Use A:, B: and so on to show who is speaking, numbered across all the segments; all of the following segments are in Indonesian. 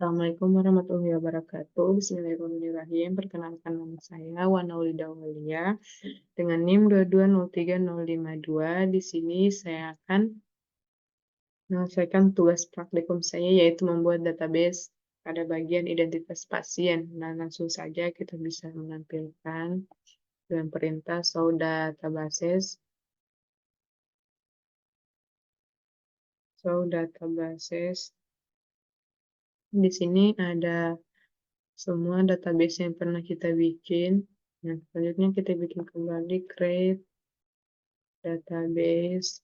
A: Assalamualaikum warahmatullahi wabarakatuh. Bismillahirrahmanirrahim. Perkenalkan nama saya Wana Ulida Aulia dengan NIM 2203052. Di sini saya akan menyelesaikan tugas praktikum saya yaitu membuat database pada bagian identitas pasien. Nah, langsung saja kita bisa menampilkan dengan perintah show databases. Show databases. Di sini ada semua database yang pernah kita bikin. Nah, selanjutnya kita bikin kembali create database,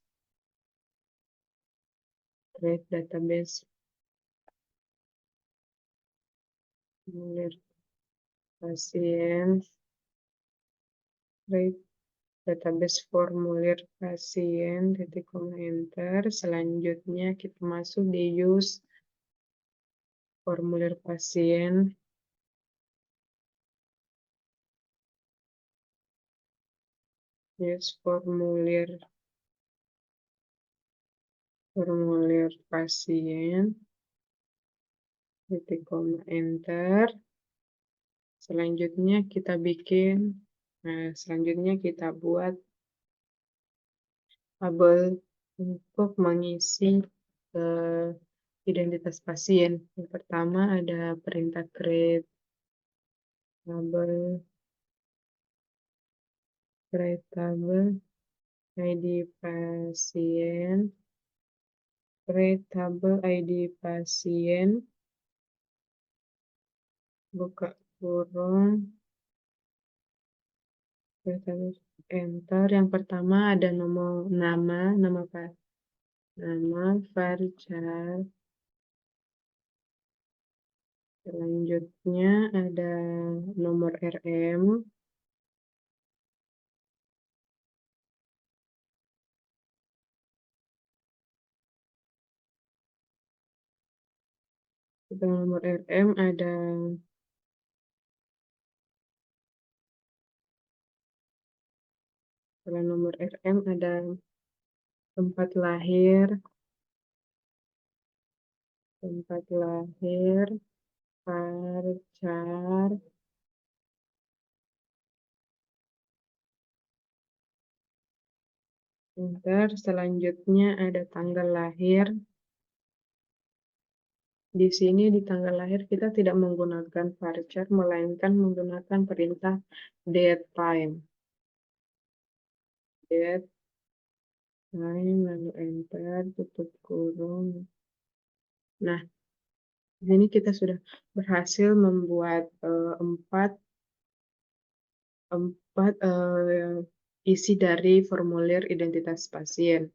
A: formulir pasien, create database formulir pasien, titik koma enter. Selanjutnya kita masuk di use formulir pasien. Use formulir pasien, titik koma enter. Selanjutnya kita buat tabel untuk mengisi identitas pasien. Yang pertama ada perintah create tabel ID pasien, create tabel ID pasien, buka kurung, enter. Yang pertama ada nama varchar. Selanjutnya ada nomor RM. Setelah nomor RM ada tempat lahir, varchar, enter. Selanjutnya ada tanggal lahir. Di sini di tanggal lahir kita tidak menggunakan varchar, melainkan menggunakan perintah datetime. Lalu enter, tutup kurung. Nah, di sini kita sudah berhasil membuat empat isi dari formulir identitas pasien.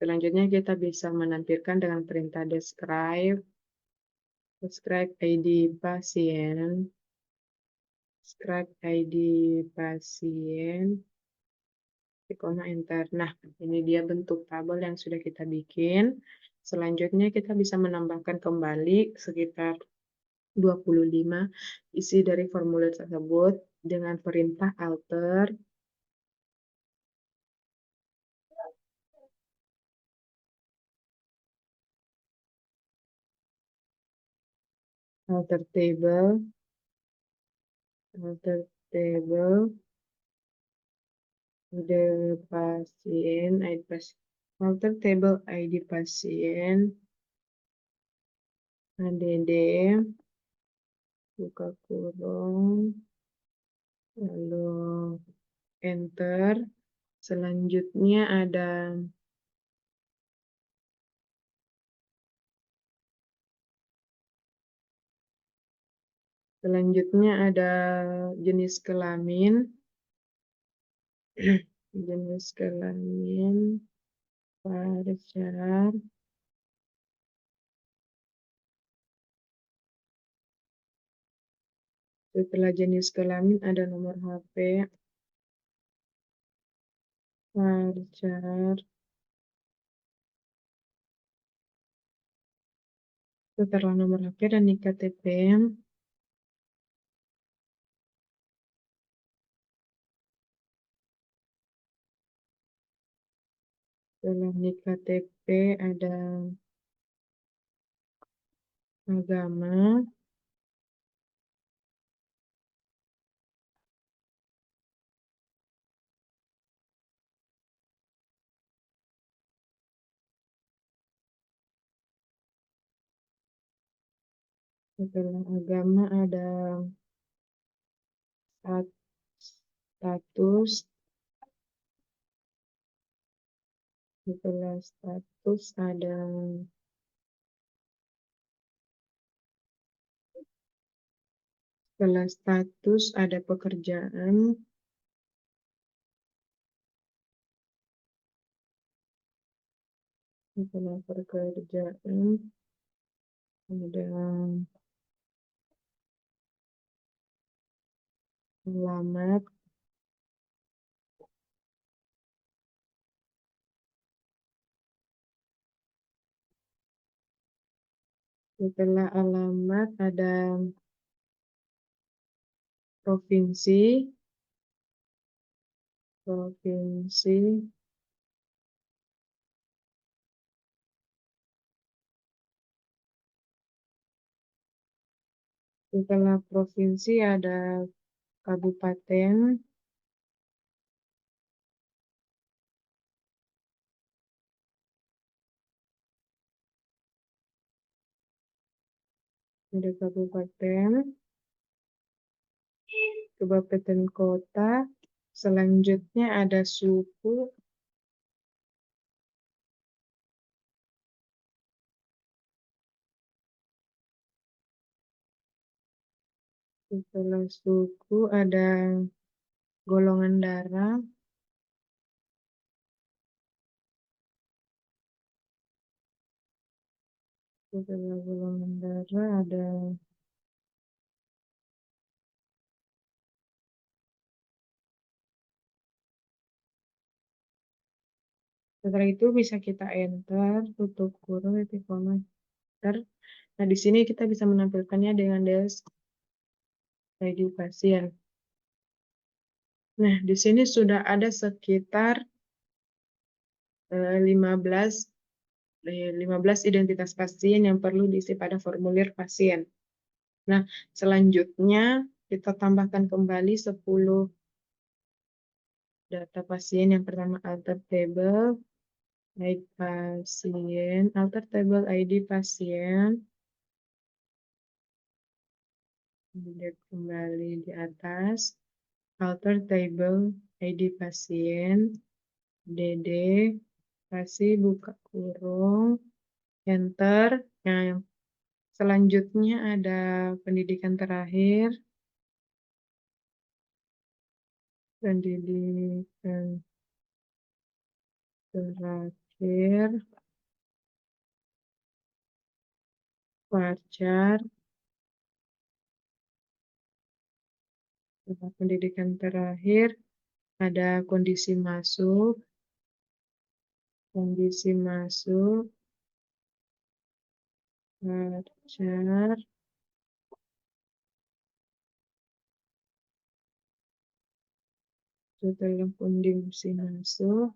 A: Selanjutnya kita bisa menampilkan dengan perintah describe ID pasien, enter. Nah, ini dia bentuk tabel yang sudah kita bikin. Selanjutnya kita bisa menambahkan kembali sekitar 25 isi dari formulir tersebut dengan perintah alter table the pasien alter table ID pasien ADD buka kurung lalu enter. Selanjutnya ada jenis kelamin varchar. Setelah jenis kelamin ada nomor HP varchar. Setelah nomor HP dan NIK KTP. Setelah NIK KTP ada agama, setelah agama ada status, setelah status ada setelah status ada pekerjaan, setelah pekerjaan ada alamat, setelah alamat ada provinsi, provinsi, setelah provinsi ada kabupaten, ada kabupaten, kabupaten kota, selanjutnya ada suku, setelah suku ada golongan darah, setelah golongan darah ada setelah itu bisa kita enter, tutup kurung, titik koma, enter. Nah, di sini kita bisa menampilkannya dengan desk ID pasien. Nah, di sini sudah ada sekitar 15 identitas pasien yang perlu diisi pada formulir pasien. Nah, selanjutnya kita tambahkan kembali 10 data pasien. Yang pertama alter table, ID pasien, alter table ID pasien. Lihat kembali di atas, alter table ID pasien, DD, kasih buka kurung, enter. Nah, selanjutnya ada pendidikan terakhir, pendidikan terakhir, wajar, pendidikan terakhir, ada kondisi masuk, wajar, setelah kondisi masuk,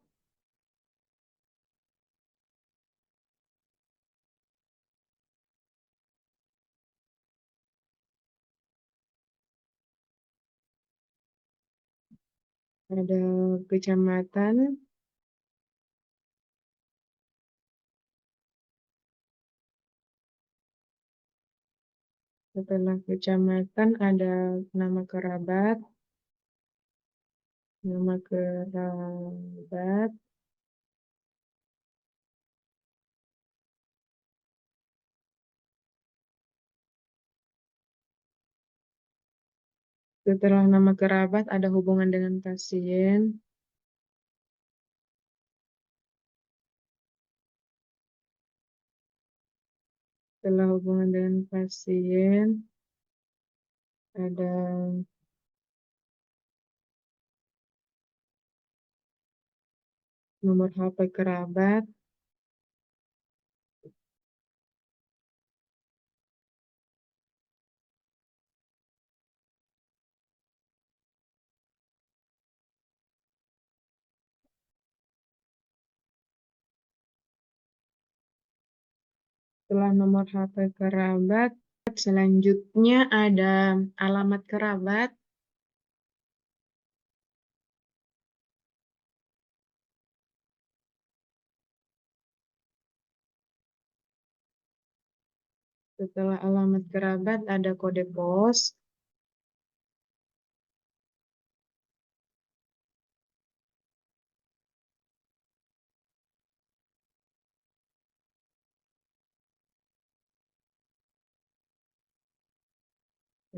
A: ada kecamatan, setelah kecamatan ada nama kerabat, nama kerabat, setelah nama kerabat ada hubungan dengan pasien, setelah hubungan dengan pasien ada nomor HP kerabat, Setelah nomor HP kerabat, selanjutnya ada alamat kerabat. Setelah alamat kerabat ada kode pos.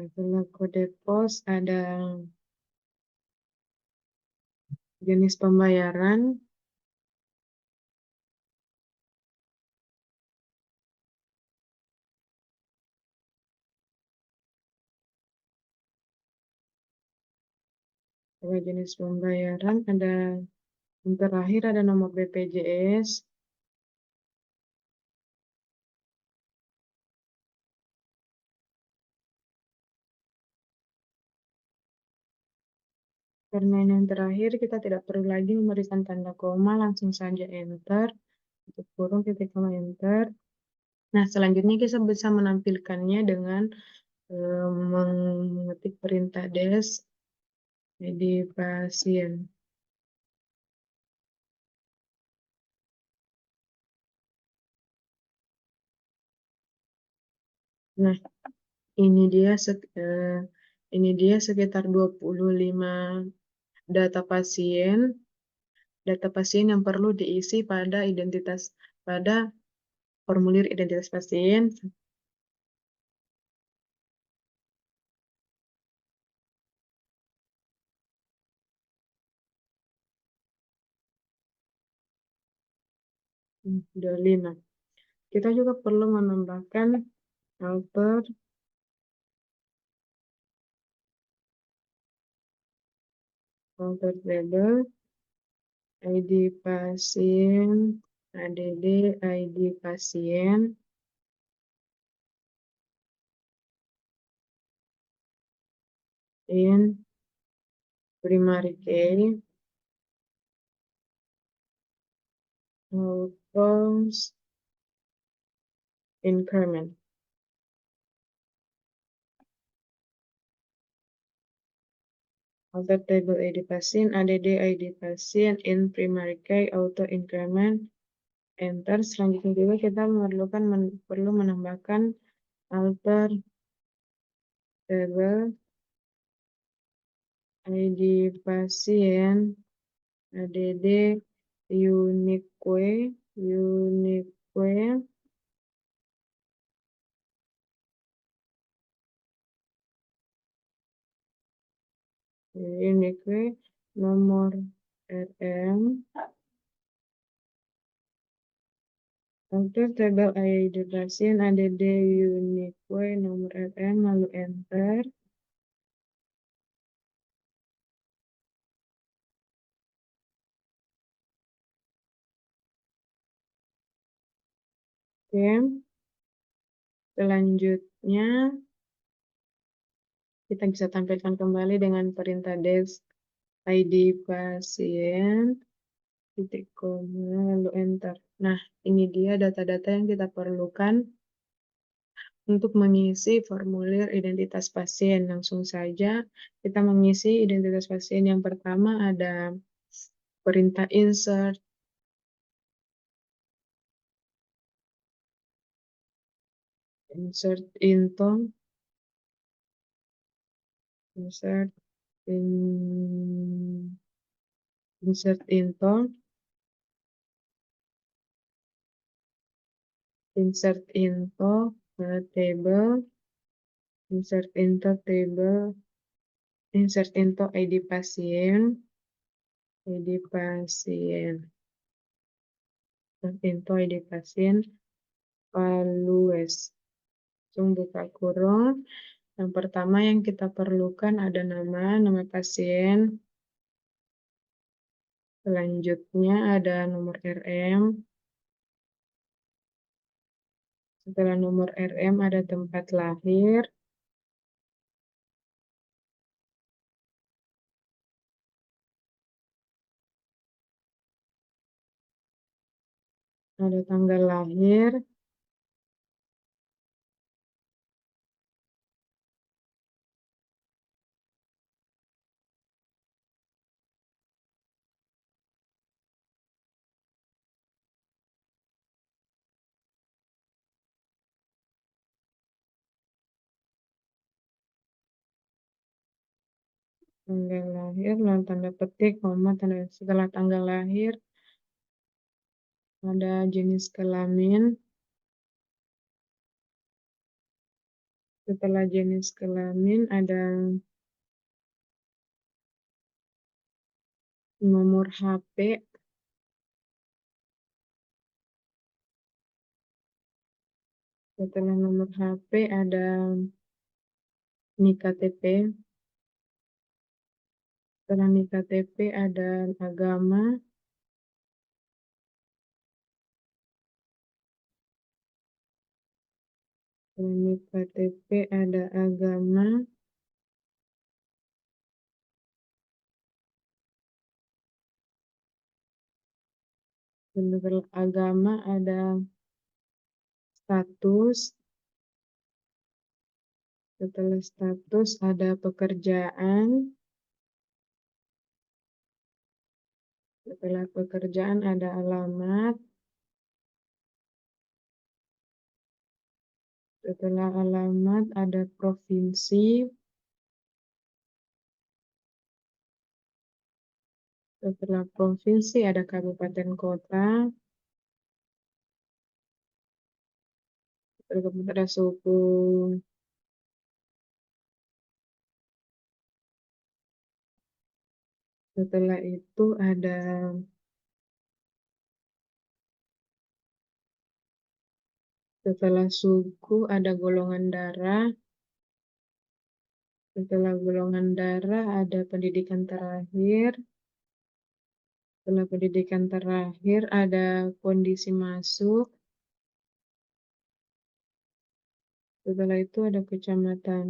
A: Setelah kode pos ada jenis pembayaran. Setelah jenis pembayaran ada yang terakhir ada nomor BPJS. Karena yang terakhir kita tidak perlu lagi memberikan tanda koma, langsung saja enter. Tutup kurung, titik koma, enter. Nah, selanjutnya kita bisa menampilkannya dengan mengetik perintah des di pasien. Nah, ini dia sekitar 25 data pasien yang perlu diisi pada formulir identitas pasien. Sudah 5. Kita juga perlu menambahkan alter table, ID pasien, ADD, ID pasien, in primary key, outcomes, increment. Alter table ID pasien, ADD ID pasien, in primary key, auto increment, enter. Selanjutnya juga kita perlu menambahkan alter table ID pasien, ADD unique, nomor RM, alter table ID pasien, ADD unique, nomor RM, lalu enter. Oke, selanjutnya kita bisa tampilkan kembali dengan perintah des ID pasien, titik koma, lalu enter. Nah, ini dia data-data yang kita perlukan untuk mengisi formulir identitas pasien. Langsung saja kita mengisi identitas pasien. Yang pertama ada perintah insert, insert into, insert in, insert into, insert into table, insert into table, insert into ID pasien, ID pasien, insert into ID pasien, values. Langsung buka kurung. Yang pertama yang kita perlukan ada nama pasien. Selanjutnya ada nomor RM. Setelah nomor RM ada tempat lahir. Ada tanggal lahir. tanggal lahir, lalu tanda petik, koma, setelah tanggal lahir, ada jenis kelamin, setelah jenis kelamin ada nomor HP, setelah nomor HP ada NIK KTP, setelah NIK KTP ada agama, setelah NIK KTP ada agama, setelah agama ada status, setelah status ada pekerjaan, setelah pekerjaan ada alamat, setelah alamat ada provinsi, setelah provinsi ada kabupaten kota, setelah kabupaten ada suku, setelah itu ada setelah suku ada golongan darah, setelah golongan darah ada pendidikan terakhir, setelah pendidikan terakhir ada kondisi masuk, setelah itu ada kecamatan,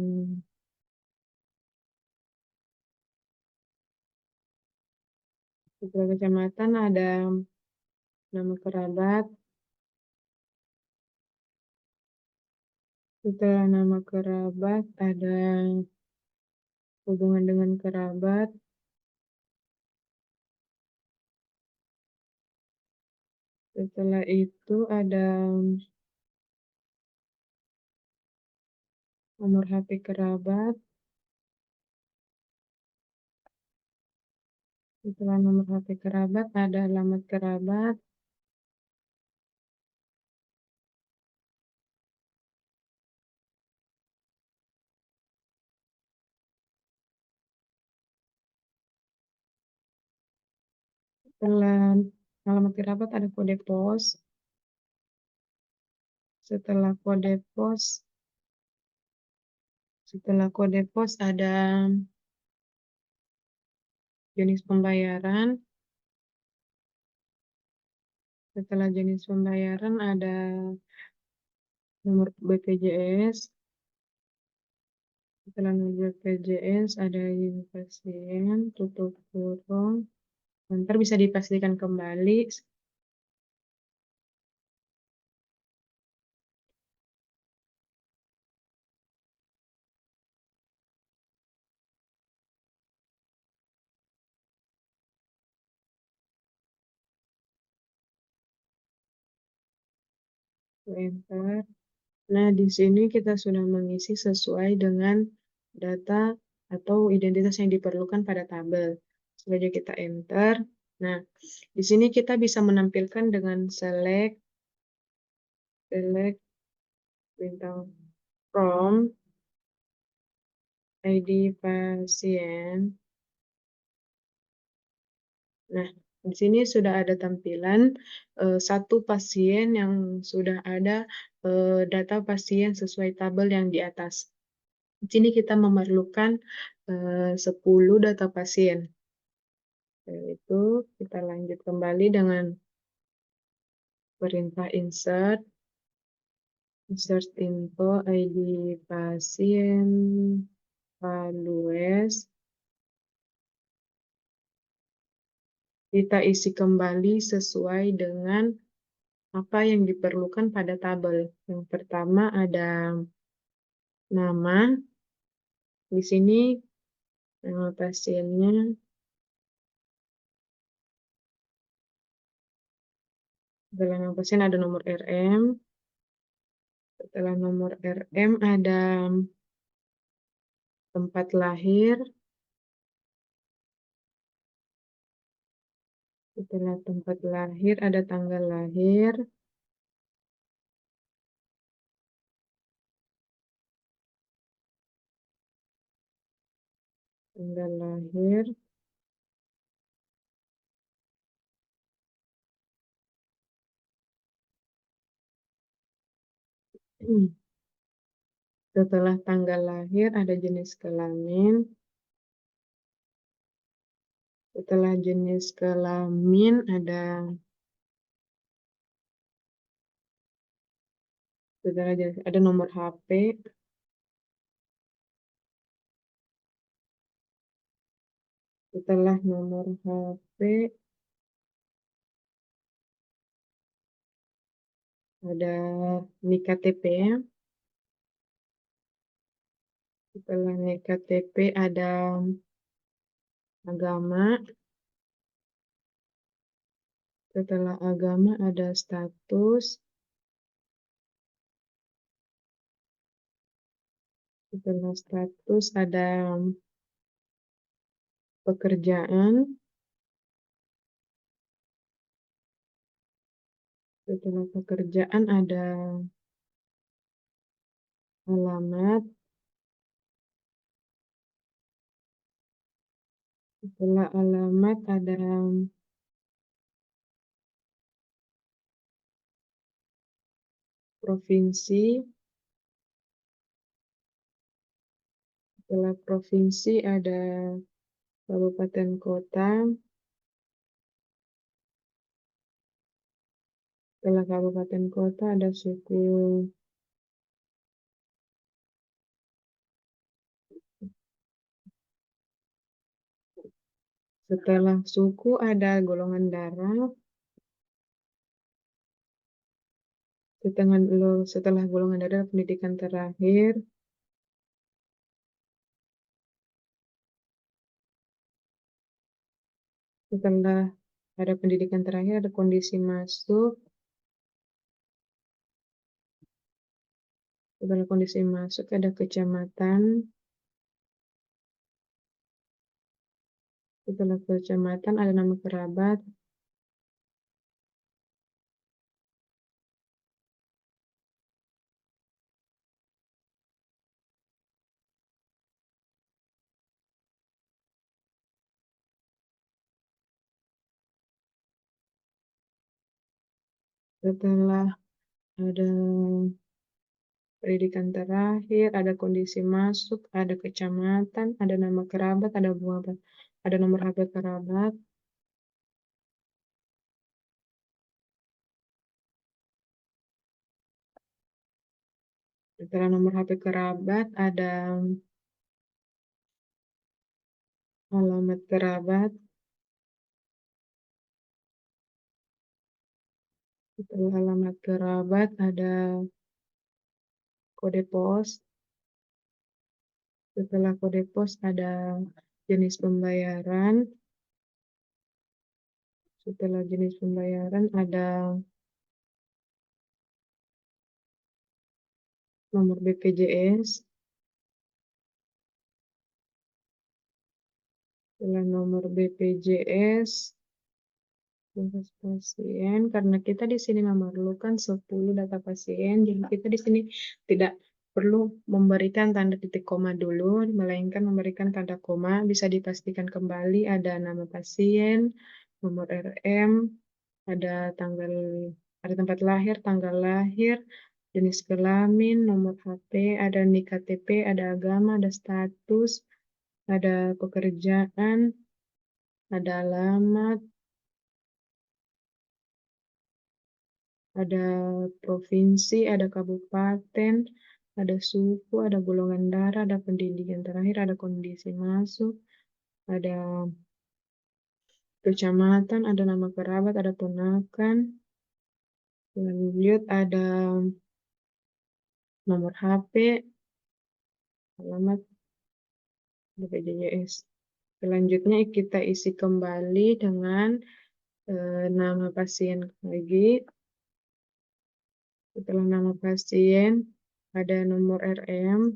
A: setelah kecamatan ada nama kerabat, setelah nama kerabat ada hubungan dengan kerabat, setelah itu ada nomor HP kerabat, setelah nomor HP kerabat ada alamat kerabat, setelah alamat kerabat ada kode pos, setelah kode pos, setelah kode pos ada jenis pembayaran, setelah jenis pembayaran ada nomor BPJS, setelah nomor BPJS ada izin pasien, tutup kurung, ntar bisa dipastikan kembali. Enter. Nah, di sini kita sudah mengisi sesuai dengan data atau identitas yang diperlukan pada tabel. Selanjutnya kita enter. Nah, di sini kita bisa menampilkan dengan select bintang from ID pasien. Nah, di sini sudah ada tampilan satu pasien yang sudah ada data pasien sesuai tabel yang di atas. Di sini kita memerlukan 10 data pasien. Itu kita lanjut kembali dengan perintah insert info ID pasien values. Kita isi kembali sesuai dengan apa yang diperlukan pada tabel. Yang pertama ada nama. Di sini nama pasiennya. Setelah nama pasien ada nomor RM. Setelah nomor RM ada tempat lahir. Setelah tempat lahir ada tanggal lahir. Tanggal lahir. Setelah tanggal lahir ada jenis kelamin. Setelah jenis kelamin ada nomor HP. Setelah nomor HP ada NIK KTP. Setelah NIK KTP ada agama. Setelah agama ada status. Setelah status ada pekerjaan. Setelah pekerjaan ada alamat. Setelah alamat ada provinsi. Setelah provinsi ada kabupaten kota. Setelah kabupaten kota ada suku. Setelah suku ada golongan darah. Setelah golongan darah pendidikan terakhir. Setelah ada pendidikan terakhir ada kondisi masuk. Setelah kondisi masuk ada kecamatan. Setelah kecamatan ada nama kerabat. Setelah ada pendidikan terakhir, ada kondisi masuk, ada kecamatan, ada nama kerabat, ada nomor HP kerabat. Setelah nomor HP kerabat ada alamat kerabat. Setelah alamat kerabat ada kode pos. Setelah kode pos ada jenis pembayaran. Setelah jenis pembayaran ada nomor BPJS. Setelah nomor BPJS, tugas pasien, karena kita di sini memerlukan 10 data pasien, jadi kita di sini tidak perlu memberikan tanda titik koma dulu, melainkan memberikan tanda koma. Bisa dipastikan kembali ada nama pasien, nomor RM, ada tempat lahir, tanggal lahir, jenis kelamin, nomor HP, ada NIK KTP, ada agama, ada status, ada pekerjaan, ada alamat, ada provinsi, ada kabupaten, ada suku, ada golongan darah, ada pendidikan terakhir, ada kondisi masuk, ada kecamatan, ada nama kerabat, ada ponakan. Lanjut ada nomor HP, alamat, BPJS. Selanjutnya kita isi kembali dengan nama pasien lagi. Setelah nama pasien ada nomor RM.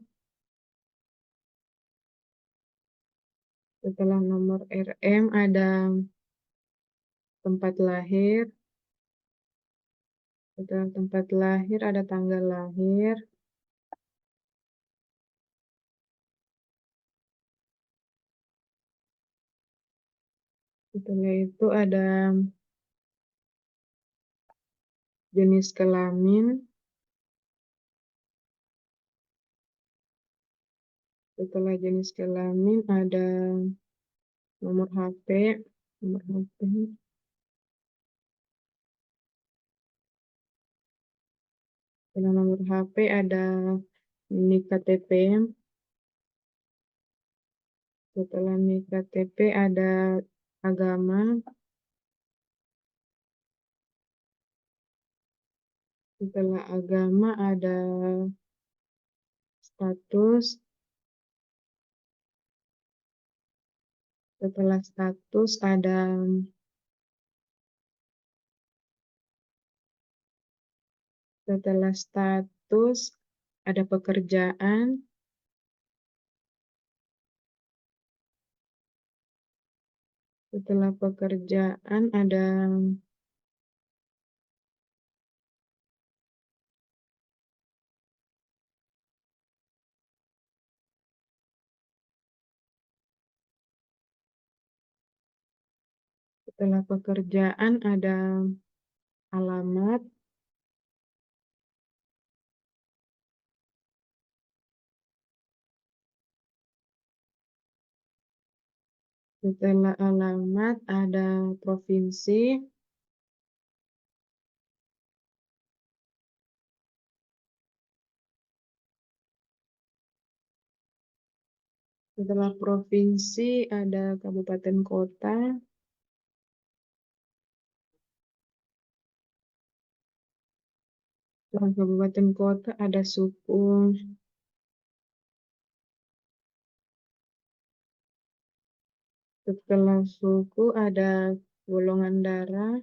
A: Setelah nomor RM ada tempat lahir. Setelah tempat lahir ada tanggal lahir. Setelah itu ada jenis kelamin. Setelah jenis kelamin ada nomor HP. Nomor HP. Setelah nomor HP ada NIK KTP. Setelah NIK KTP ada agama. Setelah agama ada status. Setelah status ada pekerjaan. Setelah pekerjaan ada alamat. Setelah alamat ada provinsi. Setelah provinsi ada kabupaten kota. Setelah kabupaten kota ada suku. Setelah suku ada golongan darah.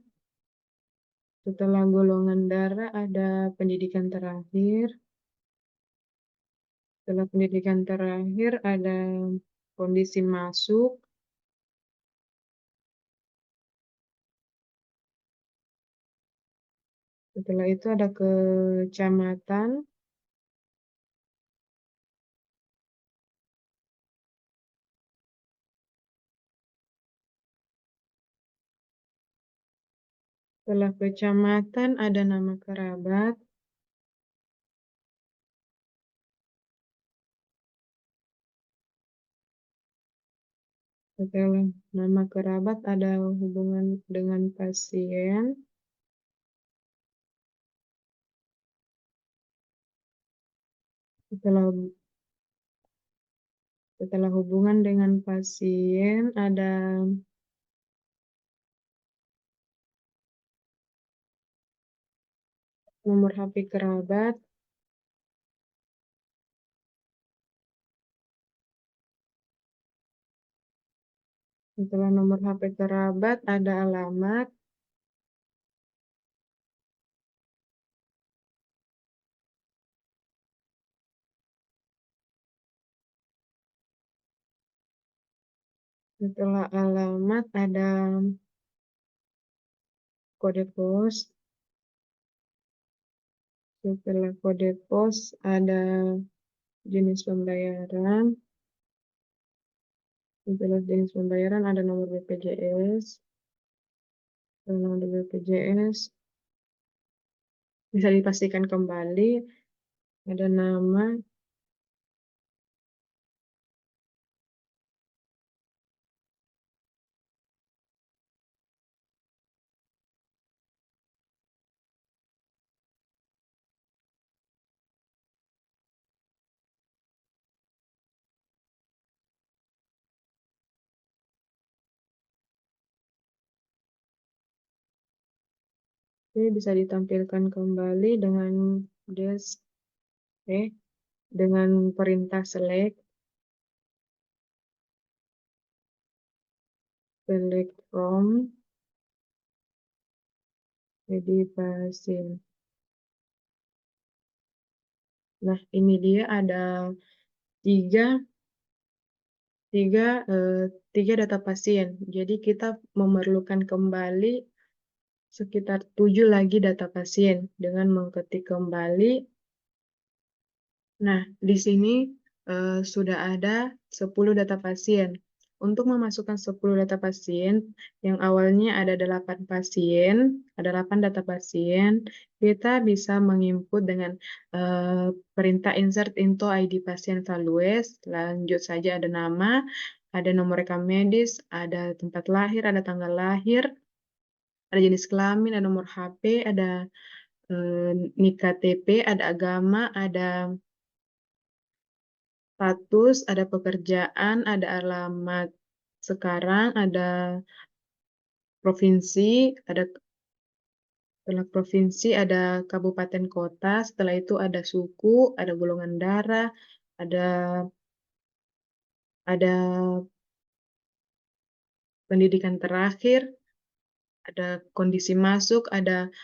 A: Setelah golongan darah ada pendidikan terakhir. Setelah pendidikan terakhir ada kondisi masuk. Setelah itu ada kecamatan. Setelah kecamatan ada nama kerabat. Setelah nama kerabat ada hubungan dengan pasien. Setelah hubungan dengan pasien ada nomor HP kerabat. Setelah nomor HP kerabat ada alamat. Setelah alamat ada kode pos. Setelah kode pos ada jenis pembayaran. Setelah jenis pembayaran ada nomor BPJS. Setelah nomor BPJS bisa dipastikan kembali ada nama. Ini bisa ditampilkan kembali dengan dengan perintah select from jadi pasien. Nah, ini dia ada tiga data pasien. Jadi kita memerlukan kembali sekitar 7 lagi data pasien dengan mengetik kembali. Nah, di sini sudah ada 10 data pasien. Untuk memasukkan 10 data pasien, yang awalnya ada 8 pasien, ada 8 data pasien, kita bisa menginput dengan perintah insert into ID pasien values. Lanjut saja ada nama, ada nomor rekam medis, ada tempat lahir, ada tanggal lahir, ada jenis kelamin, ada nomor HP, ada NIK KTP, ada agama, ada status, ada pekerjaan, ada alamat sekarang, ada provinsi, setelah provinsi ada kabupaten kota, setelah itu ada suku, ada golongan darah, ada ada pendidikan terakhir, ada kondisi masuk, ada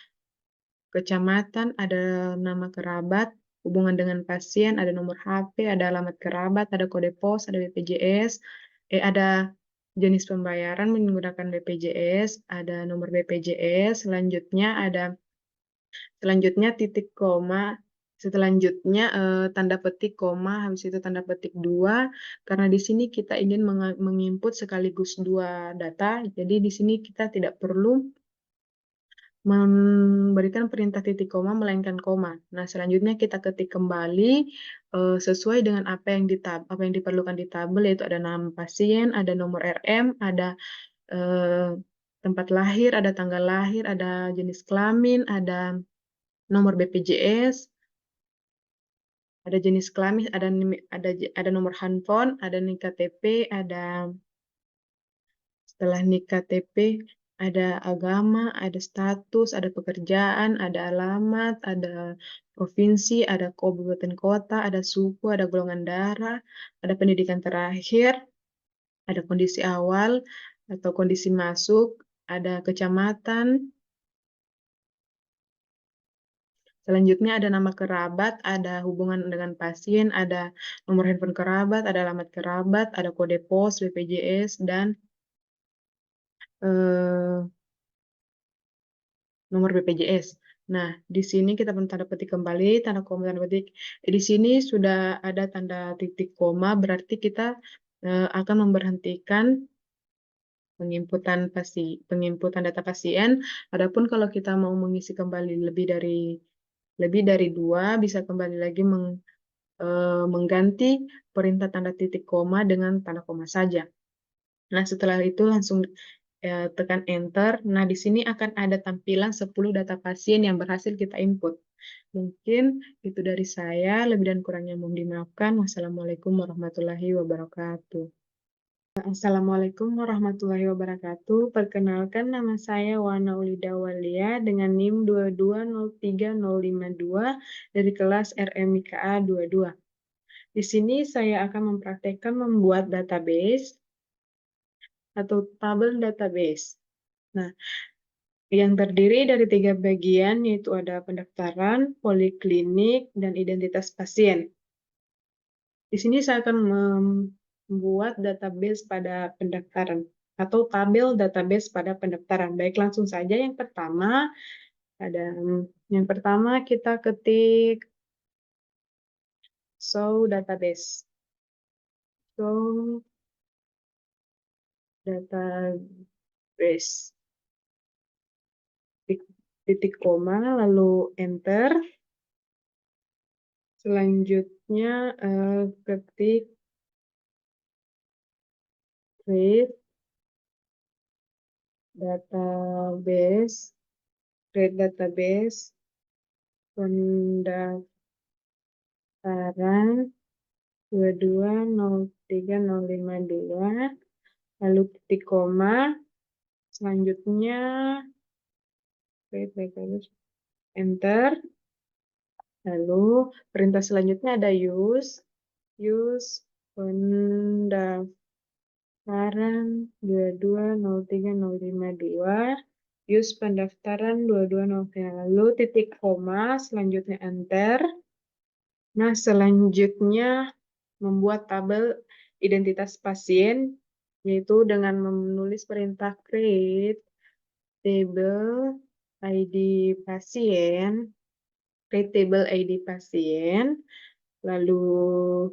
A: kecamatan, ada nama kerabat, hubungan dengan pasien, ada nomor HP, ada alamat kerabat, ada kode pos, ada BPJS, ada jenis pembayaran menggunakan BPJS, ada nomor BPJS, selanjutnya titik koma, selanjutnya tanda petik koma, habis itu tanda petik 2, karena di sini kita ingin menginput sekaligus 2 data, jadi di sini kita tidak perlu memberikan perintah titik koma melainkan koma. Nah, selanjutnya kita ketik kembali sesuai dengan apa yang diperlukan di tabel, yaitu ada nama pasien, ada nomor RM, ada eh, tempat lahir, ada tanggal lahir, ada jenis kelamin, ada nomor BPJS, ada jenis kelamin, ada nomor handphone, ada NIK KTP, setelah NIK KTP, ada agama, ada status, ada pekerjaan, ada alamat, ada provinsi, ada kabupaten kota, ada suku, ada golongan darah, ada pendidikan terakhir, ada kondisi awal atau kondisi masuk, ada kecamatan. Selanjutnya ada nama kerabat, ada hubungan dengan pasien, ada nomor handphone kerabat, ada alamat kerabat, ada kode pos, BPJS, dan eh, nomor BPJS. Nah, di sini kita tanda petik kembali, tanda koma, tanda petik. Di sini sudah ada tanda titik koma, berarti kita akan memberhentikan pengimputan data pasien. Adapun kalau kita mau mengisi kembali lebih dari 2, bisa kembali lagi mengganti perintah tanda titik koma dengan tanda koma saja. Nah, setelah itu langsung tekan enter. Nah, di sini akan ada tampilan 10 data pasien yang berhasil kita input. Mungkin itu dari saya, lebih dan kurangnya mohon dimaafkan. Wassalamualaikum warahmatullahi wabarakatuh. Assalamualaikum warahmatullahi wabarakatuh. Perkenalkan, nama saya Wana Ulida Walia dengan NIM 2203052 dari kelas RMIKA 22. Di sini saya akan mempraktekkan membuat database atau tabel database. Nah, yang terdiri dari 3 bagian, yaitu ada pendaftaran, poliklinik, dan identitas pasien. Di sini saya akan membuat database pada pendaftaran atau tabel database pada pendaftaran. Baik, langsung saja yang pertama kita ketik show database. Show database. Titik koma, lalu enter. Selanjutnya ketik create database, pendaftaran 2203052, lalu titik koma. Selanjutnya create database, enter. Lalu perintah selanjutnya ada use pendaftaran 2203052, use pendaftaran 2203, lalu titik koma, selanjutnya enter. Nah, selanjutnya membuat tabel identitas pasien, yaitu dengan menulis perintah create table ID pasien, create table ID pasien, lalu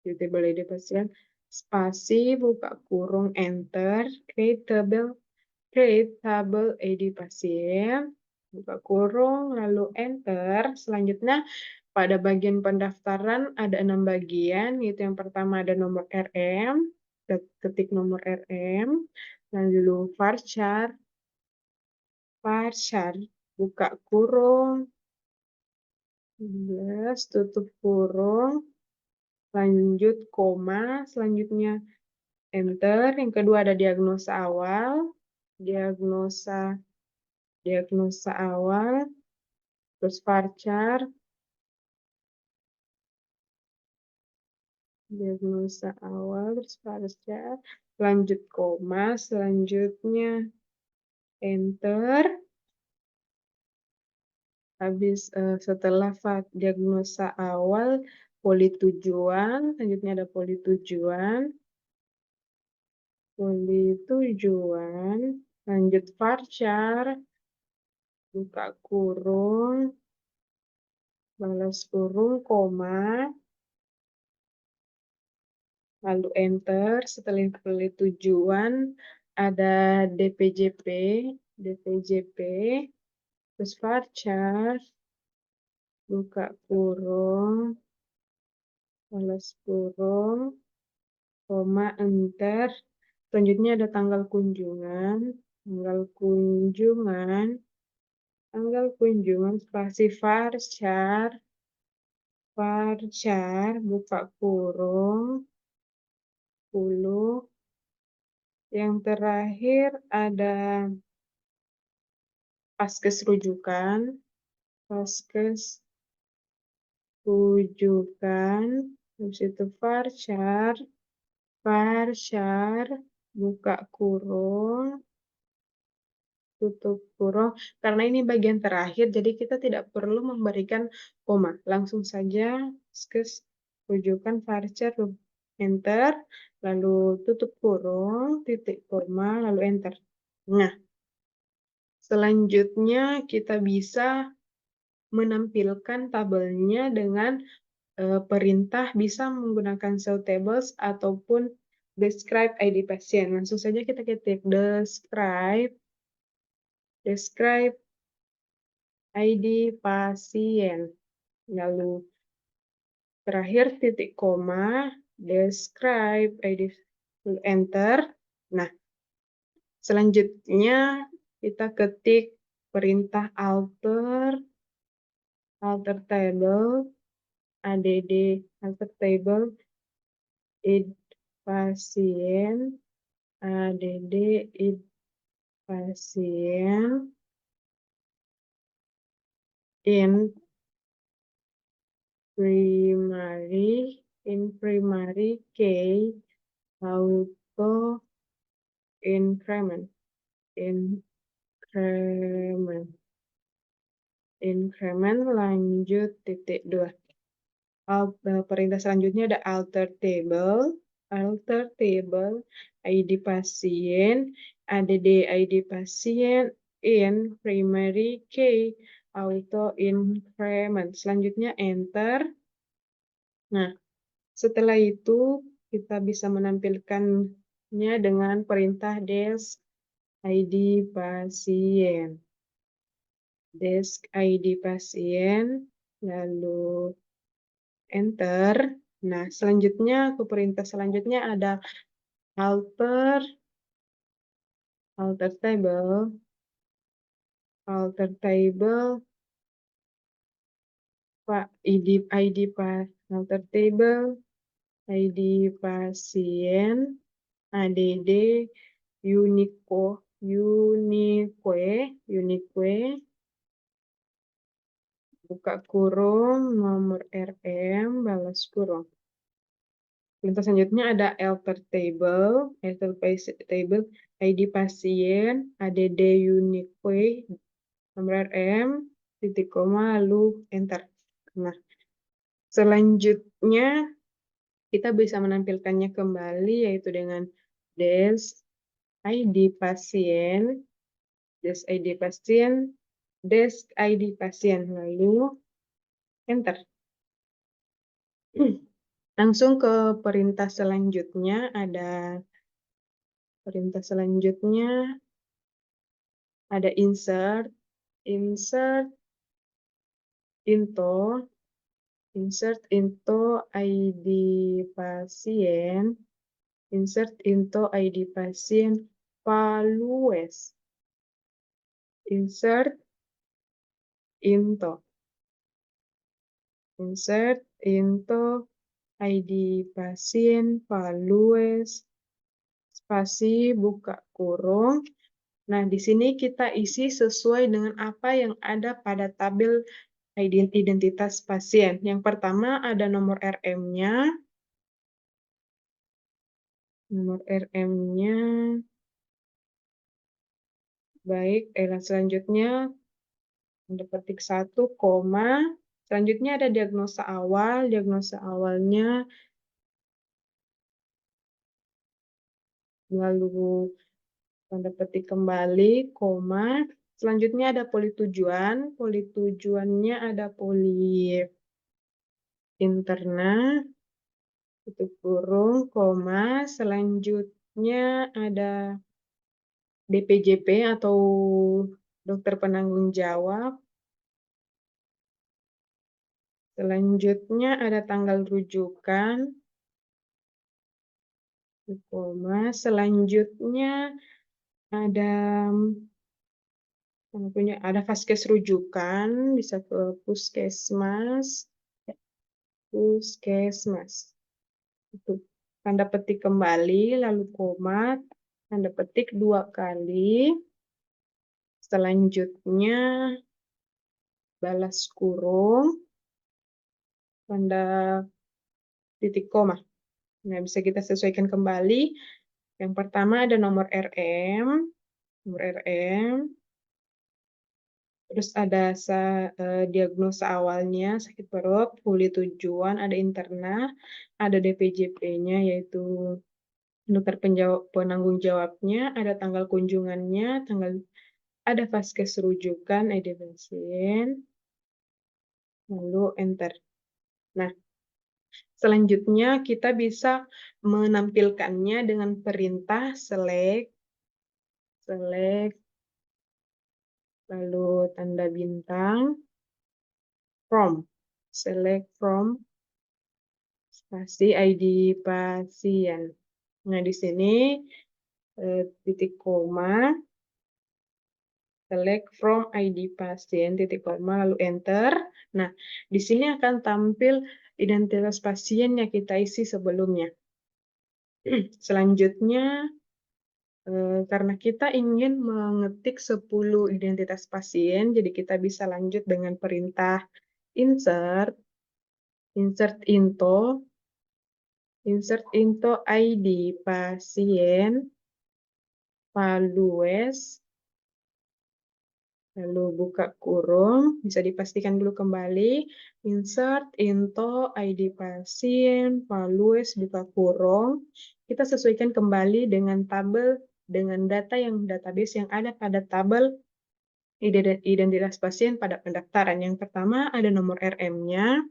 A: create table ID pasien, spasi, buka kurung, enter, create table ID pasien, buka kurung, lalu enter. Selanjutnya, pada bagian pendaftaran ada 6 bagian, yaitu yang pertama ada nomor RM, ketik nomor RM, lalu varchar, buka kurung, 11, tutup kurung, lanjut koma, selanjutnya enter. Yang kedua ada diagnosa awal, diagnosa awal, terus varchar, diagnosa awal, terus varchar, lanjut koma, selanjutnya enter. Habis setelah diagnosa awal, poli tujuan, selanjutnya ada poli tujuan, lanjut varchar, buka kurung, balas kurung, koma, lalu enter. Setelah poli tujuan, ada DPJP, terus varchar, buka kurung, balas kurung, koma, enter. Selanjutnya ada tanggal kunjungan, spasi varchar, buka kurung, 10. Yang terakhir ada paskes rujukan, habis itu varchar, buka kurung, tutup kurung. Karena ini bagian terakhir, jadi kita tidak perlu memberikan koma. Langsung saja paskes rujukan, varchar, enter, lalu tutup kurung, titik koma, lalu enter. Nah, selanjutnya kita bisa menampilkan tabelnya dengan perintah bisa menggunakan cell tables ataupun describe ID pasien. Langsung saja kita ketik describe ID pasien. Lalu terakhir titik koma, describe ID, enter. Nah, selanjutnya kita ketik perintah alter table, add alter table, id pasien, add id pasien, in primary key, auto increment, lanjut titik 2. Perintah selanjutnya ada alter table, ID pasien, add ID pasien, in primary key, auto increment. Selanjutnya enter. Nah, setelah itu kita bisa menampilkannya dengan perintah desk ID pasien. Desk ID pasien, lalu enter. Nah, selanjutnya ke perintah selanjutnya ada alter table, Pak alter table, ID pasien, add unique, buka kurung, nomor RM, balas kurung. Perintah selanjutnya ada alter table, ID pasien, add unique, nomor RM, titik koma, lalu enter. Nah, selanjutnya kita bisa menampilkannya kembali yaitu dengan desk ID pasien, desk ID pasien, desk ID pasien, lalu enter. Langsung ke perintah selanjutnya, ada insert, insert into, ID pasien, insert into ID pasien values, insert into, ID pasien values, spasi buka kurung. Nah, di sini kita isi sesuai dengan apa yang ada pada tabel identitas pasien. Yang pertama ada nomor RM-nya, baik, selanjutnya tanda petik 1, koma, selanjutnya ada diagnosa awalnya, lalu tanda petik kembali, koma, selanjutnya ada poli tujuannya ada poli interna, tutup kurung, koma, selanjutnya ada DPJP atau dokter penanggung jawab, selanjutnya ada tanggal rujukan, koma, selanjutnya ada vaskes rujukan, bisa ke puskesmas, itu tanda petik kembali, lalu koma, tanda petik 2 kali, selanjutnya balas kurung, tanda titik koma. Nah, bisa kita sesuaikan kembali. Yang pertama ada nomor RM, terus ada diagnosa awalnya sakit perut, poli tujuan, ada interna, ada DPJP-nya yaitu dokter penanggung jawabnya, ada tanggal kunjungannya, ada vaskes rujukan, ID pasien, lalu enter. Nah, selanjutnya kita bisa menampilkannya dengan perintah select, lalu tanda bintang, from, select from, spasi ID pasien. Nah, di sini titik koma, select from ID pasien, titik koma, lalu enter. Nah, di sini akan tampil identitas pasien yang kita isi sebelumnya. Selanjutnya, karena kita ingin mengetik 10 identitas pasien, jadi kita bisa lanjut dengan perintah insert into, ID pasien, values, lalu buka kurung, bisa dipastikan dulu kembali, insert into ID pasien, values, buka kurung, kita sesuaikan kembali dengan database yang ada pada tabel identitas pasien pada pendaftaran. Yang pertama ada nomor RM-nya,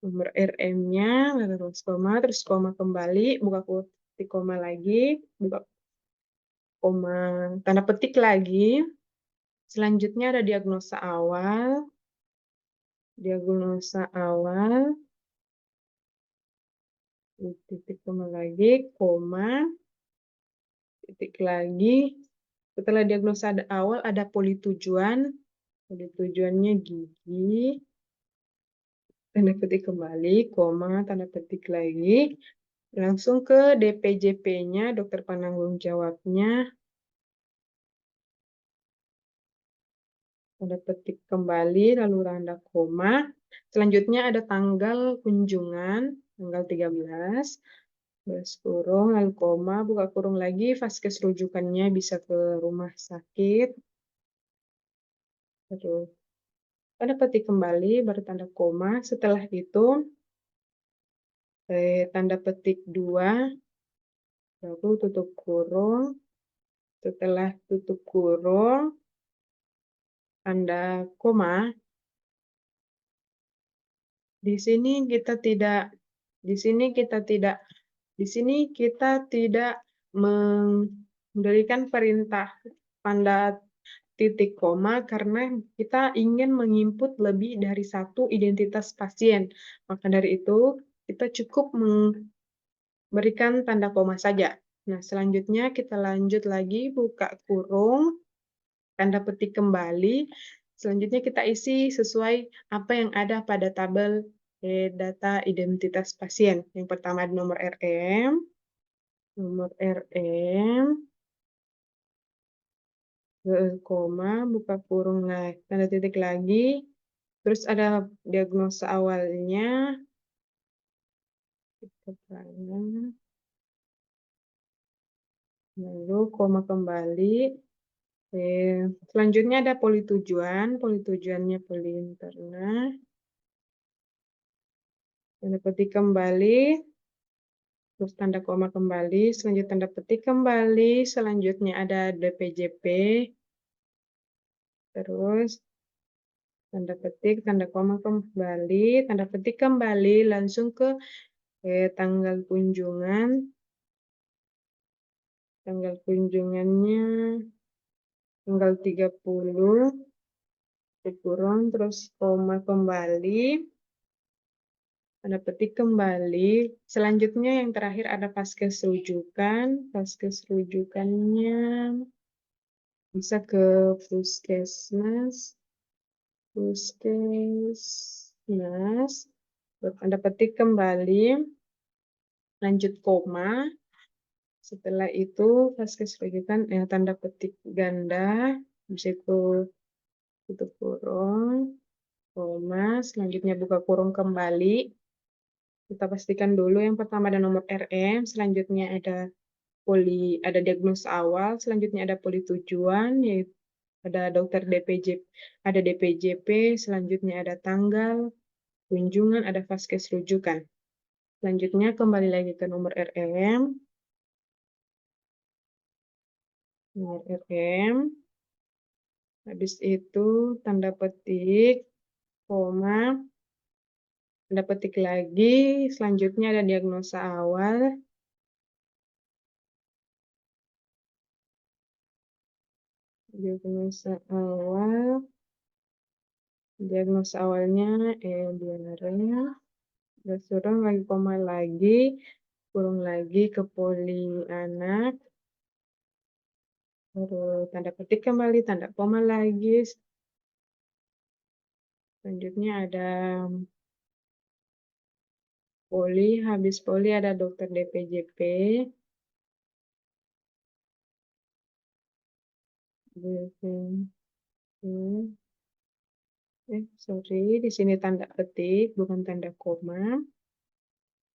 A: lalu terus koma kembali, buka titik koma lagi, buka koma, tanda petik lagi. Selanjutnya ada diagnosa awal, titik koma lagi, koma, titik lagi. Setelah diagnosa awal ada poli tujuannya gigi, tanda petik kembali, koma, tanda petik lagi, langsung ke DPJP-nya, dokter penanggung jawabnya, tanda petik kembali, lalu tanda koma. Selanjutnya ada tanggal kunjungan, tanggal 13, balas kurung, lalu koma, buka kurung lagi, vaskes rujukannya bisa ke rumah sakit, terus tanda petik kembali, baru tanda koma. Setelah itu, tanda petik 2, baru tutup kurung, setelah tutup kurung, tanda koma, di sini kita tidak di sini kita tidak di sini kita tidak memberikan perintah tanda titik koma karena kita ingin menginput lebih dari satu identitas pasien. Maka dari itu, kita cukup memberikan tanda koma saja. Nah, selanjutnya kita lanjut lagi, buka kurung, tanda petik kembali. Selanjutnya kita isi sesuai apa yang ada pada tabel data identitas pasien. Yang pertama nomor RM, koma, buka kurung lagi, tanda titik lagi, terus ada diagnosa awalnya, lalu koma kembali. Selanjutnya ada poli tujuannya poli interna. Tanda petik kembali, terus tanda koma kembali, selanjutnya tanda petik kembali, selanjutnya ada DPJP, terus tanda petik, tanda koma kembali, tanda petik kembali, langsung ke tanggal kunjungannya tanggal 30, kurung, terus koma kembali, tanda petik kembali. Selanjutnya yang terakhir ada vaskes rujukannya bisa ke puskesmas, tanda petik kembali, lanjut koma. Setelah itu vaskes rujukan tanda petik ganda, bisa ke tutup kurung, koma, selanjutnya buka kurung kembali. Kita pastikan dulu yang pertama ada nomor RM, selanjutnya ada diagnosa awal, selanjutnya ada poli tujuan, yaitu ada dokter DPJP, selanjutnya ada tanggal kunjungan, ada vaskes rujukan. Selanjutnya kembali lagi ke nomor RM, habis itu tanda petik, koma, tanda petik lagi, selanjutnya ada diagnosa awal, diagnosa awalnya diare, terus kurung lagi koma lagi, kurung lagi ke poli anak, terus tanda petik kembali, tanda koma lagi, selanjutnya ada poli, habis poli ada dokter DPJP, sorry, di sini tanda petik, bukan tanda koma.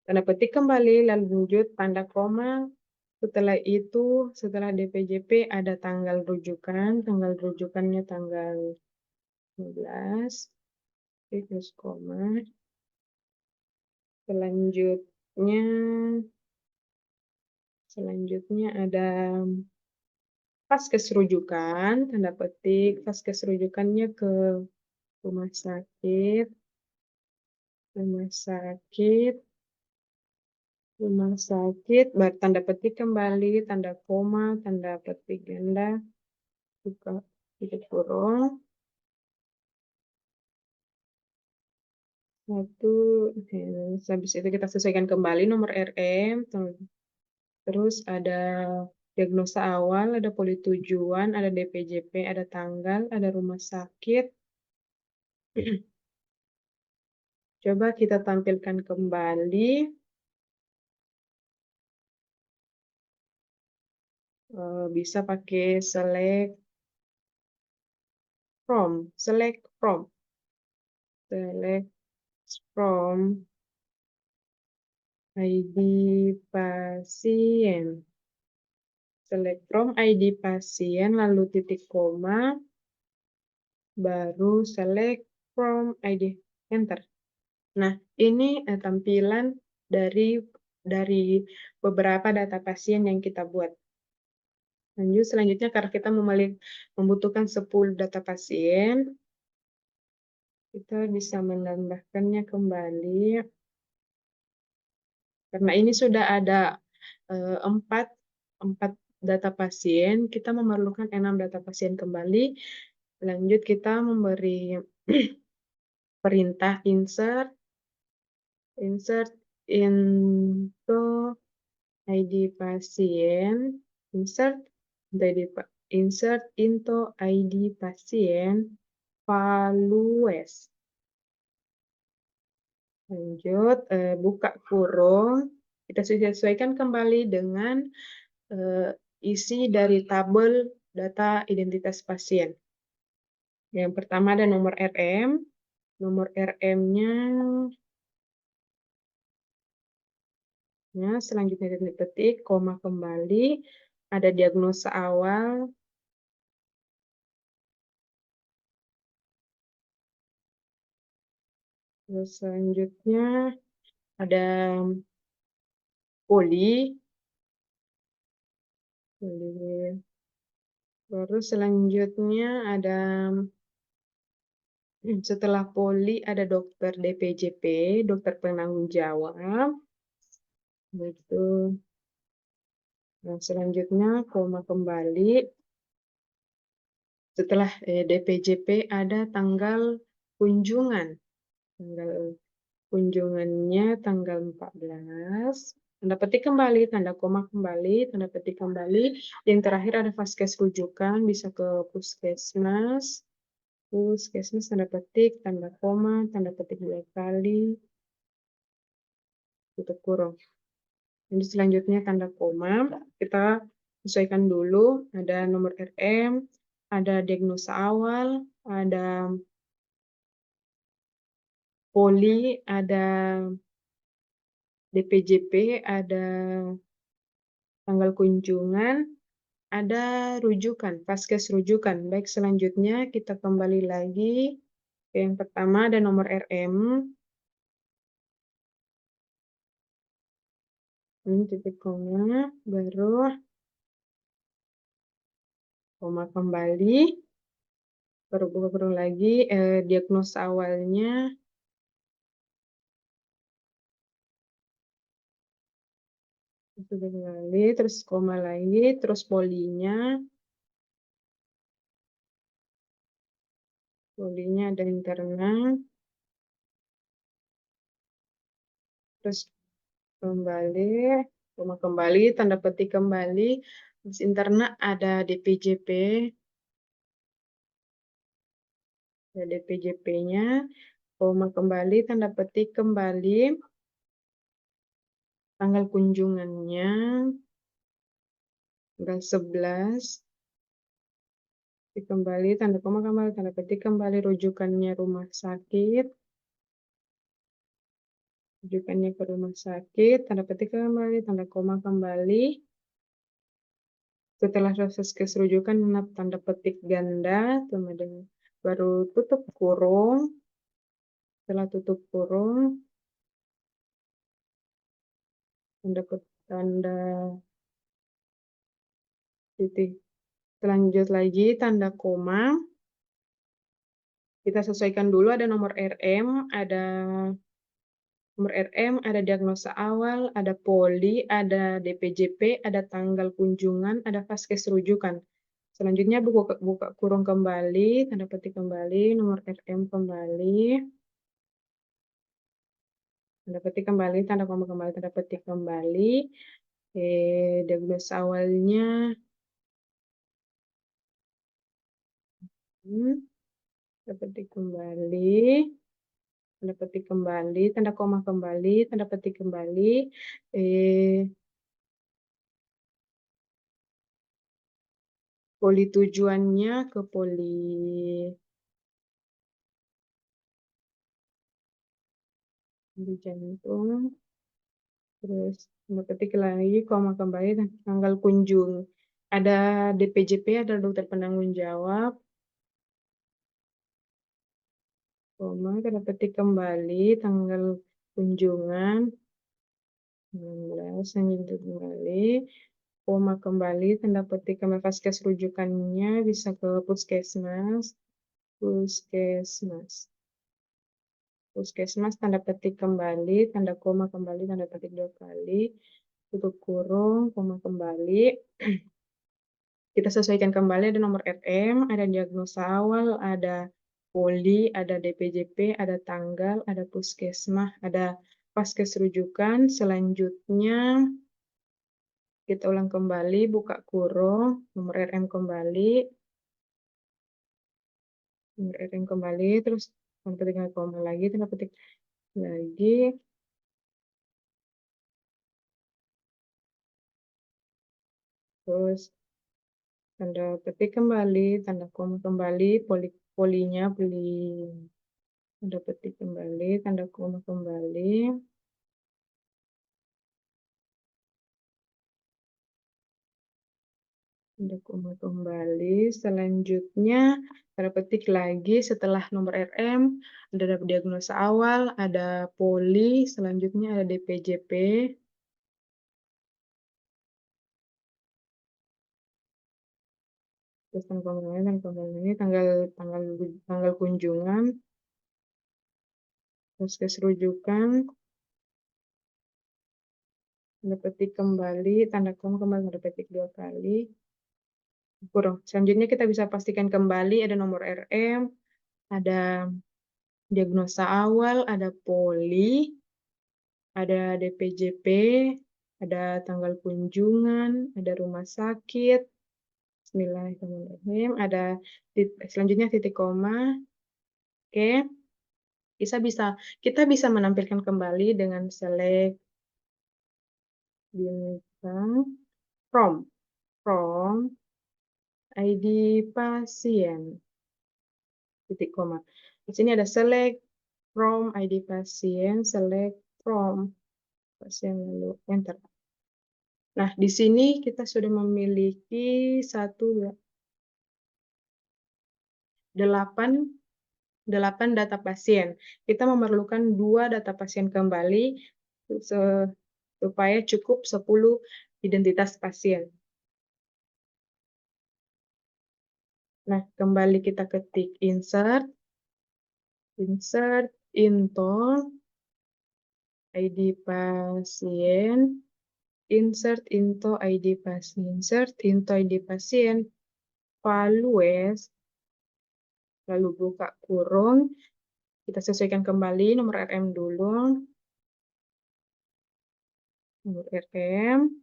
A: Tanda petik kembali, lalu lanjut tanda koma. Setelah itu, setelah DPJP ada tanggal rujukannya tanggal 15, terus koma. Selanjutnya ada vaskes rujukan, tanda petik, vaskes rujukannya ke rumah sakit, tanda petik kembali, tanda koma, tanda petik ganda, buka titik kurung, habis itu kita sesuaikan kembali nomor RM, terus ada diagnosa awal, ada poli tujuan, ada DPJP, ada tanggal, ada rumah sakit. Coba kita tampilkan kembali. Bisa pakai select from ID pasien. Select from ID pasien, lalu titik koma, baru select from ID, enter. Nah, ini tampilan dari beberapa data pasien yang kita buat. Lanjut selanjutnya karena kita membutuhkan 10 data pasien, kita bisa menambahkannya kembali. Karena ini sudah ada 4 data pasien, kita memerlukan 6 data pasien kembali. Lanjut kita memberi perintah insert into ID pasien, insert into ID pasien values. Lanjut, buka kurung, kita sesuaikan kembali dengan isi dari tabel data identitas pasien. Yang pertama ada nomor RM. Nomor RM-nya, selanjutnya titik ketik, koma kembali, ada diagnosa awal, terus selanjutnya ada poli, terus selanjutnya ada setelah poli ada dokter DPJP, dokter penanggung jawab, gitu. Nah, selanjutnya koma kembali. Setelah DPJP ada tanggal kunjungan. Tanggal kunjungannya tanggal 14. Tanda petik kembali, tanda koma kembali, tanda petik kembali. Yang terakhir ada vaskes rujukan, bisa ke puskesmas. Puskesmas tanda petik, tanda koma, tanda petik 2 kali, tutup kurung. Jadi selanjutnya tanda koma, kita sesuaikan dulu, ada nomor RM, ada diagnosa awal, ada poli, ada DPJP, ada tanggal kunjungan, ada rujukan, vaskes rujukan. Baik, selanjutnya kita kembali lagi ke yang pertama, ada nomor RM, ini titik koma, baru koma kembali, baru buka kurung lagi, diagnosa awalnya, sudah kembali, terus koma lagi, terus polinya ada interna, terus kembali, koma kembali, tanda petik kembali, terus interna ada DPJP, ada DPJP-nya, koma kembali, tanda petik kembali, tanggal kunjungannya, tanggal 11, kembali, tanda koma kembali, tanda petik kembali, rujukannya rumah sakit, rujukannya ke rumah sakit, tanda petik kembali, tanda koma kembali. Setelah proses keserujukan, tanda petik ganda, kemudian baru tutup kurung. Setelah tutup kurung, tanda titik. Selanjut lagi, tanda koma. Kita sesuaikan dulu, ada nomor RM, ada diagnosa awal, ada poli, ada DPJP, ada tanggal kunjungan, ada vaskes rujukan. Selanjutnya buka kurung kembali, tanda petik kembali, nomor RM kembali, tanda petik kembali, tanda koma kembali, tanda petik kembali. Diagnosa awalnya, tanda petik kembali, tanda petik kembali, tanda koma kembali, tanda petik kembali. Poli tujuannya ke poli jantung, terus tanda petik lagi, koma kembali, tanggal kunjung. Ada DPJP, ada dokter penanggung jawab, koma, tanda petik kembali, tanggal kunjungan, 16, lanjut kembali, koma kembali, tanda petik kembali vaskes rujukannya bisa ke puskesmas, puskesmas. Puskesmas, tanda petik kembali, tanda koma kembali, tanda petik 2 kali, tutup kurung, koma kembali. Kita sesuaikan kembali, ada nomor RM, ada diagnosa awal, ada poli, ada DPJP, ada tanggal, ada puskesmas, ada vaskes rujukan. Selanjutnya kita ulang kembali, buka kurung, nomor RM kembali, nomor RM kembali, terus tanda petik koma lagi, tanda petik lagi, terus tanda petik kembali, tanda koma kembali, polinya poli, tanda petik kembali, tanda koma kembali, tanda koma kembali. Selanjutnya tanda petik lagi setelah nomor RM, ada diagnosa awal, ada poli, selanjutnya ada DPJP, terus tanggal kunjungan, vaskes rujukan, tanda petik kembali, tanda koma kembali, tanda petik 2 kali. Kurung. Selanjutnya kita bisa pastikan kembali ada nomor RM, ada diagnosa awal, ada poli, ada DPJP, ada tanggal kunjungan, ada rumah sakit. Bismillahirrahmanirrahim. Ada selanjutnya titik koma. Oke. Kita bisa menampilkan kembali dengan select bintang from ID pasien, titik koma. Di sini ada select from ID pasien, select from pasien, lalu enter. Nah, di sini kita sudah memiliki 8 data pasien. Kita memerlukan 2 data pasien kembali supaya cukup 10 identitas pasien. Nah, kembali kita ketik insert into ID pasien, insert into ID pasien, values, lalu buka kurung, kita sesuaikan kembali nomor RM dulu, nomor RM,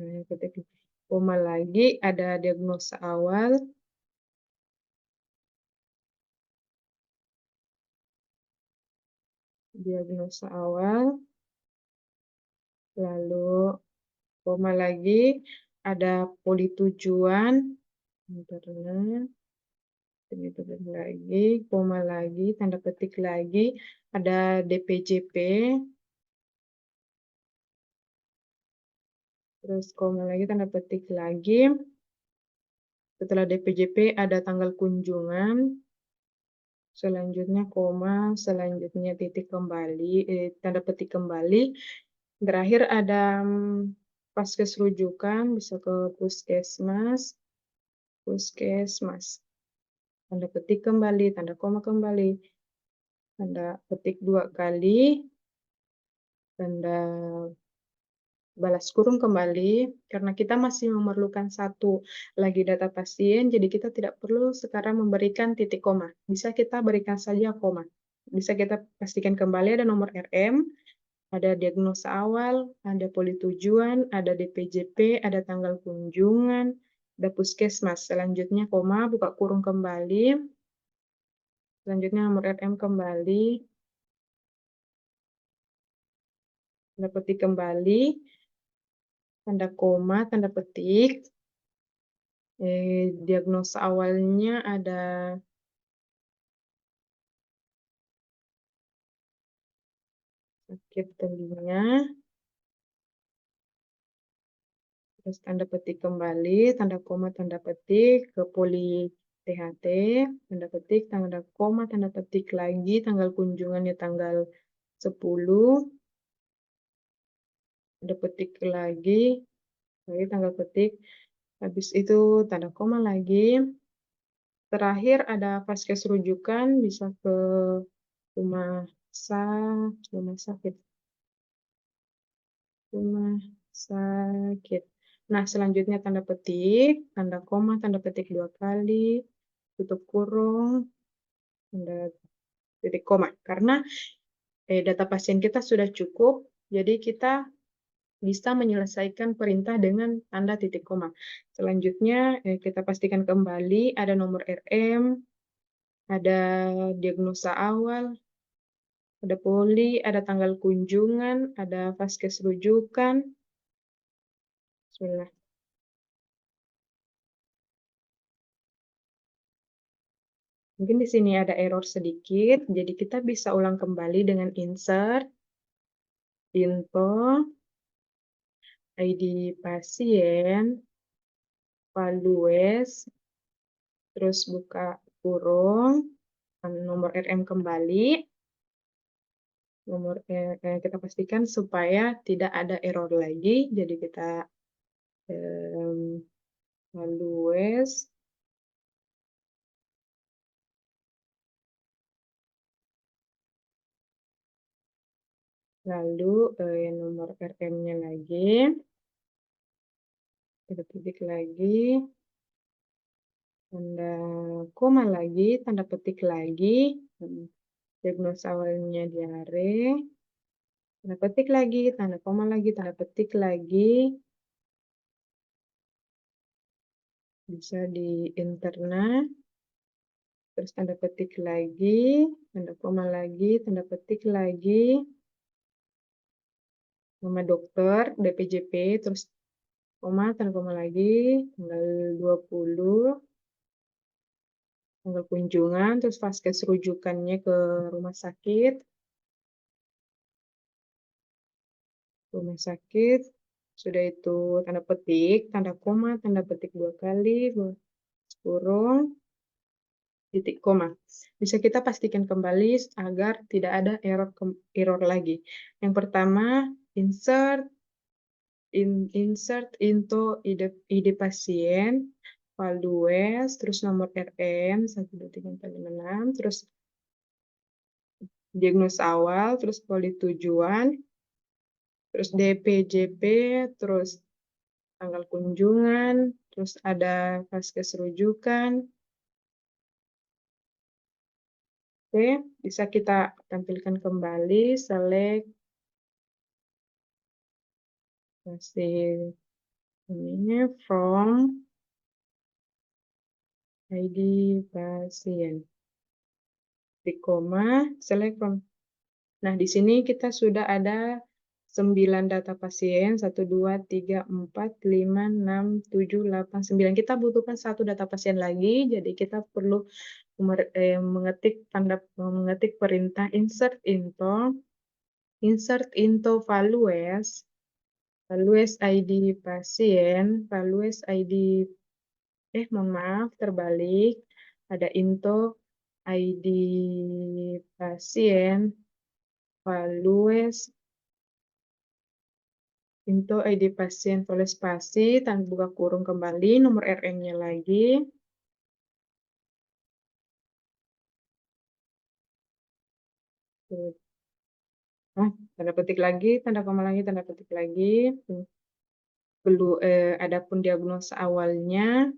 A: nah, ketik koma lagi, ada diagnosa awal, lalu koma lagi, ada poli tujuan, lagi, koma lagi, tanda petik lagi, ada DPJP, terus koma lagi, tanda petik lagi, setelah DPJP ada tanggal kunjungan, selanjutnya koma, selanjutnya titik kembali, tanda petik kembali, terakhir ada vaskes rujukan, bisa ke puskesmas, tanda petik kembali, tanda koma kembali, tanda petik 2 kali, tanda balas kurung kembali, karena kita masih memerlukan 1 lagi data pasien, jadi kita tidak perlu sekarang memberikan titik koma. Bisa kita berikan saja koma. Bisa kita pastikan kembali ada nomor RM, ada diagnosa awal, ada poli tujuan, ada DPJP, ada tanggal kunjungan, ada puskesmas. Selanjutnya koma, buka kurung kembali. Selanjutnya nomor RM kembali. Tanda petik kembali. Tanda koma, tanda petik. Diagnosa awalnya ada sakit telinga, terus tanda petik kembali, tanda koma, tanda petik, ke poli THT, tanda petik, tanda koma, tanda petik lagi, tanggal kunjungannya tanggal 10, tanda petik lagi, tanggal petik, habis itu tanda koma lagi. Terakhir ada vaskes rujukan, bisa ke rumah rumah sakit rumah sakit. Nah, selanjutnya tanda petik, tanda koma, tanda petik 2 kali, tutup kurung, tanda titik koma. Karena data pasien kita sudah cukup, jadi kita bisa menyelesaikan perintah dengan tanda titik koma. Selanjutnya, kita pastikan kembali ada nomor RM, ada diagnosa awal, ada poli, ada tanggal kunjungan, ada vaskes rujukan. Bismillah. Mungkin di sini ada error sedikit, jadi kita bisa ulang kembali dengan insert, info, ID pasien, values, terus buka kurung, nomor RM kembali, kita pastikan supaya tidak ada error lagi, jadi kita values, lalu nomor RM-nya lagi, kita titik lagi, tanda koma lagi, tanda petik lagi, diagnosa awalnya diare, tanda petik lagi, tanda koma lagi, tanda petik lagi, bisa di interna, terus tanda petik lagi, tanda koma lagi, tanda petik lagi, nama dokter, DPJP, terus koma, tanda koma lagi, tanggal 20, tanggal kunjungan, terus vaskes rujukannya ke rumah sakit, sudah itu tanda petik, tanda koma, tanda petik 2 kali, kurung, titik koma. Bisa kita pastikan kembali agar tidak ada error lagi. Yang pertama, insert into ID pasien, values, terus nomor RM 1 2 3 4 5 6, terus diagnosa awal, terus poli tujuan, terus DPJP, terus tanggal kunjungan, terus ada vaskes rujukan. Oke, bisa kita tampilkan kembali, select hasil ini from ID pasien. Klik koma, select from. Nah, di sini kita sudah ada 9 data pasien, 1, 2, 3, 4, 5, 6, 7, 8, 9. Kita butuhkan 1 data pasien lagi, jadi kita perlu mengetik perintah insert into values ID pasien, values ID, mohon maaf, terbalik, ada into ID pasien, values, into ID pasien, values spasi, tanpa buka kurung kembali, nomor RM-nya lagi, tanda petik lagi, tanda koma lagi, tanda petik lagi, adapun diagnosa awalnya,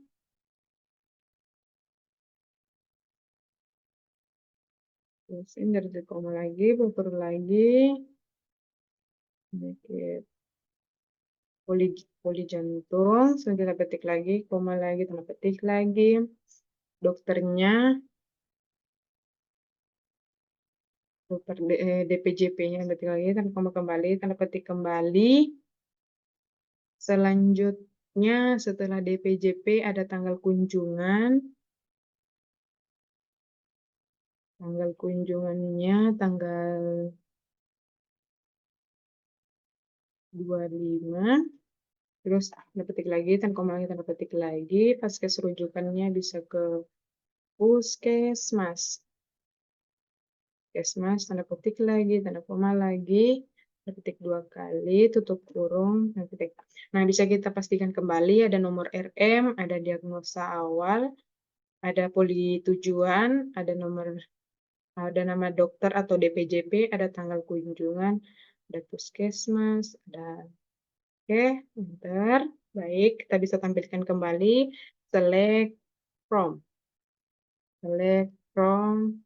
A: terus ini dari titik koma lagi, bukur lagi, penyakit poli jantung, selanjutnya tanda petik lagi, koma lagi, tanda petik lagi, dokternya, dokter DPJP-nya, tanda petik lagi, tanda koma kembali, tanda petik kembali. Selanjutnya setelah DPJP ada tanggal kunjungan. Tanggal kunjungannya tanggal 25. Terus tanda petik lagi, tanda koma lagi, tanda petik lagi. Vaskes rujukannya bisa ke puskesmas. Puskesmas, tanda petik lagi, tanda koma lagi, ketik 2 kali, tutup kurung, ketik. Nah, bisa kita pastikan kembali ada nomor RM, ada diagnosa awal, ada poli tujuan, ada nama dokter atau DPJP, ada tanggal kunjungan, ada puskesmas, oke, enter. Baik, kita bisa tampilkan kembali, select from. Select from,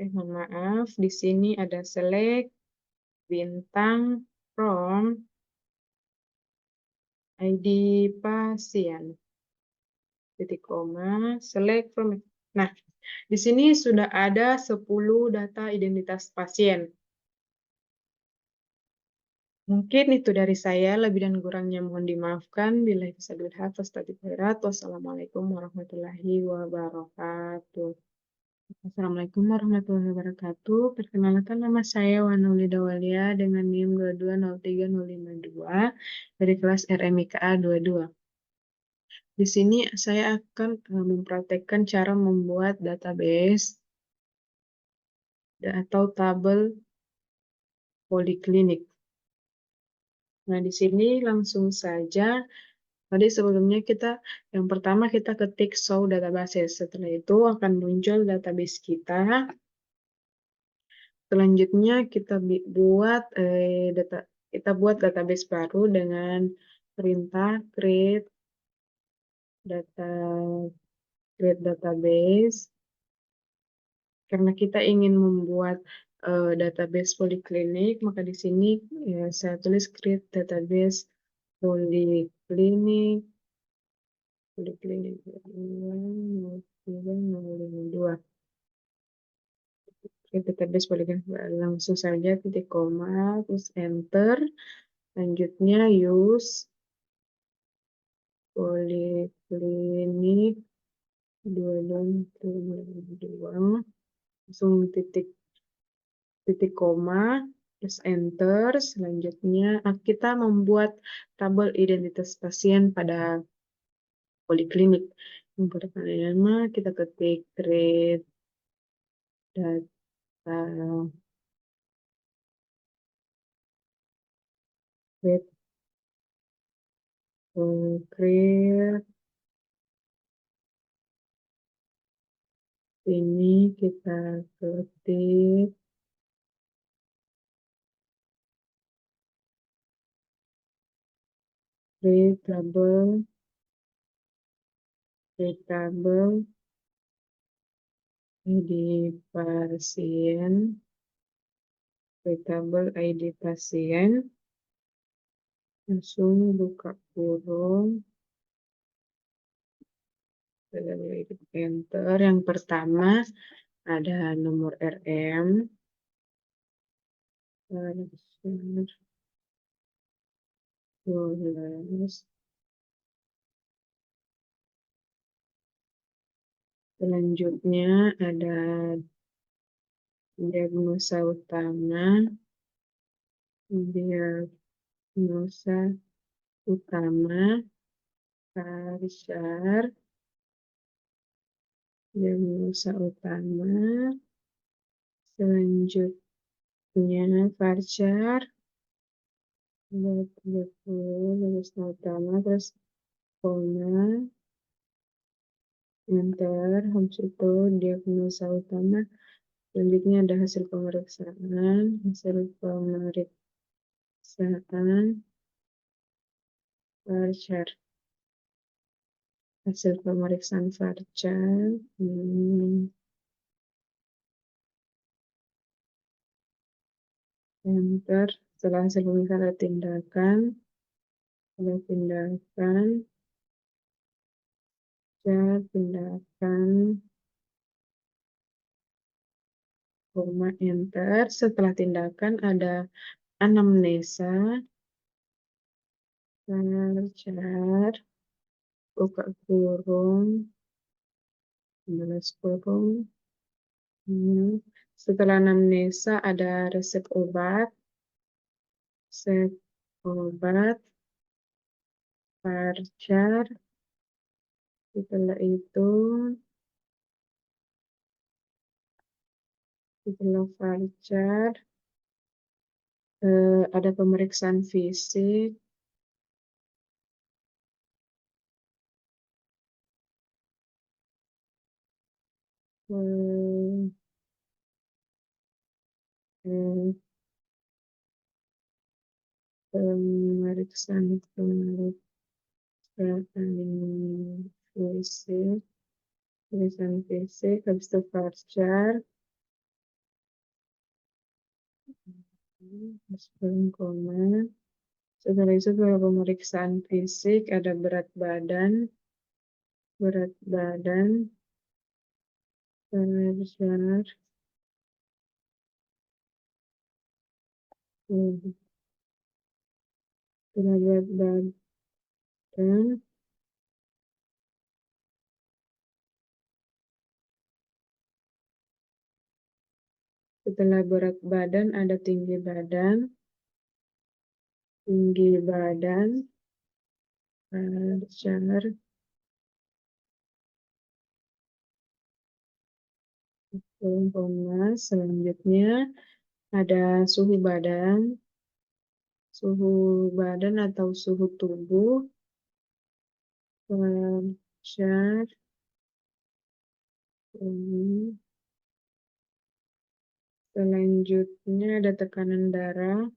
A: mohon maaf, di sini ada select bintang from ID pasien, titik koma, select from. Nah, di sini sudah ada 10 data identitas pasien. Mungkin itu dari saya, lebih dan kurangnya mohon dimaafkan. Billahi taufiq wal Wassalamualaikum warahmatullahi wabarakatuh. Assalamualaikum warahmatullahi wabarakatuh. Perkenalkan nama saya Wana Ulida Walia dengan NIM 2203052 dari kelas RMIKA 22. Di sini saya akan mempraktekkan cara membuat database atau tabel poliklinik. Nah, di sini langsung saja. Tadi sebelumnya yang pertama kita ketik show database. Setelah itu akan muncul database kita. Selanjutnya kita buat database baru dengan perintah create database. Karena kita ingin membuat database poliklinik, maka di sini ya, saya tulis create database poliklinik 2. Database poliklinik, langsung saja titik koma, terus enter. Selanjutnya use poliklinik 2 langsung titik koma, terus enter. Selanjutnya kita membuat tabel identitas pasien pada poliklinik. Yang pertama kita ketik create data create ini kita ketik create tabel ID pasien, tabel ID pasien, langsung buka kurung, enter. Yang pertama ada nomor RM, selanjutnya ada diagnosa utama, Farsar, diagnosa utama, selanjutnya Farsar, diagnosa utama, terus koma, enter. Habis itu diagnosa utama, selanjutnya ada hasil pemeriksaan, Farsar, hasil pemeriksaan Farsar, enter. Setelah hasil pemeriksaan ada tindakan, koma, enter. Setelah tindakan ada anamnesa, Farsar, buka kurung, kurung. Setelah anamnesa ada resep obat, Farsar. Setelah itu, setelah Farsar, Ada pemeriksaan fisik, eh, eh, pemeriksaan fisik, pemeriksaan fisik, habis itu parcar, sebelum koma. Setelah itu kalau pemeriksaan fisik ada berat badan, benar, berat badan, setelah berat badan ada tinggi badan, parcar, sebelum koma. Selanjutnya ada suhu badan atau suhu tubuh, parcar, ini. Selanjutnya ada tekanan darah,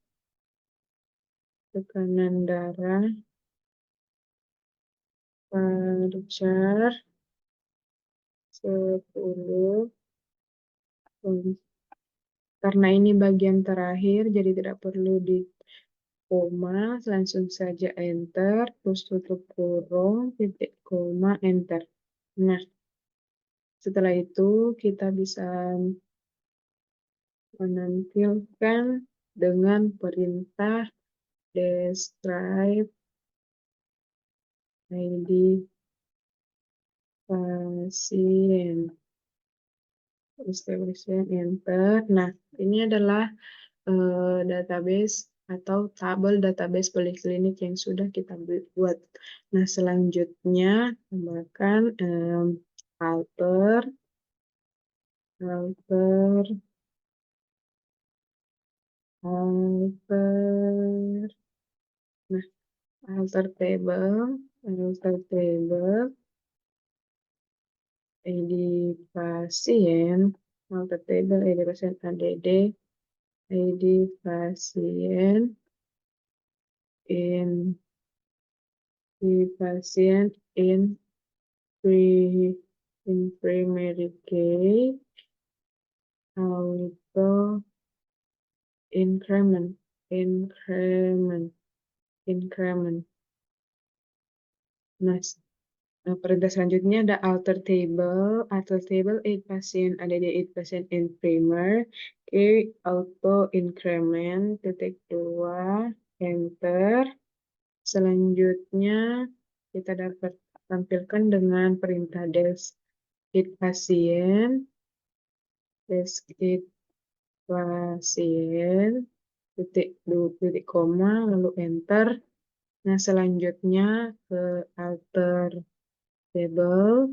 A: parcar, 10. Karena ini bagian terakhir, jadi tidak perlu di koma, langsung saja enter, terus tutup kurung, titik koma, enter. Nah, setelah itu kita bisa menampilkan dengan perintah describe ID pasien. Establishment enter. Nah, ini adalah database atau tabel database poliklinik yang sudah kita buat. Nah, selanjutnya tambahkan alter, alter, nah, alter table, ID pasien, alter table, ID pasien ADD, ID pasien in primary care, auto increment. Nah, perintah selanjutnya ada alter table, add pasien, ada di add pasien in primer, auto increment, titik 2, enter. Selanjutnya kita dapat tampilkan dengan perintah desk it pasien, titik koma, lalu enter. Nah, selanjutnya ke alter table,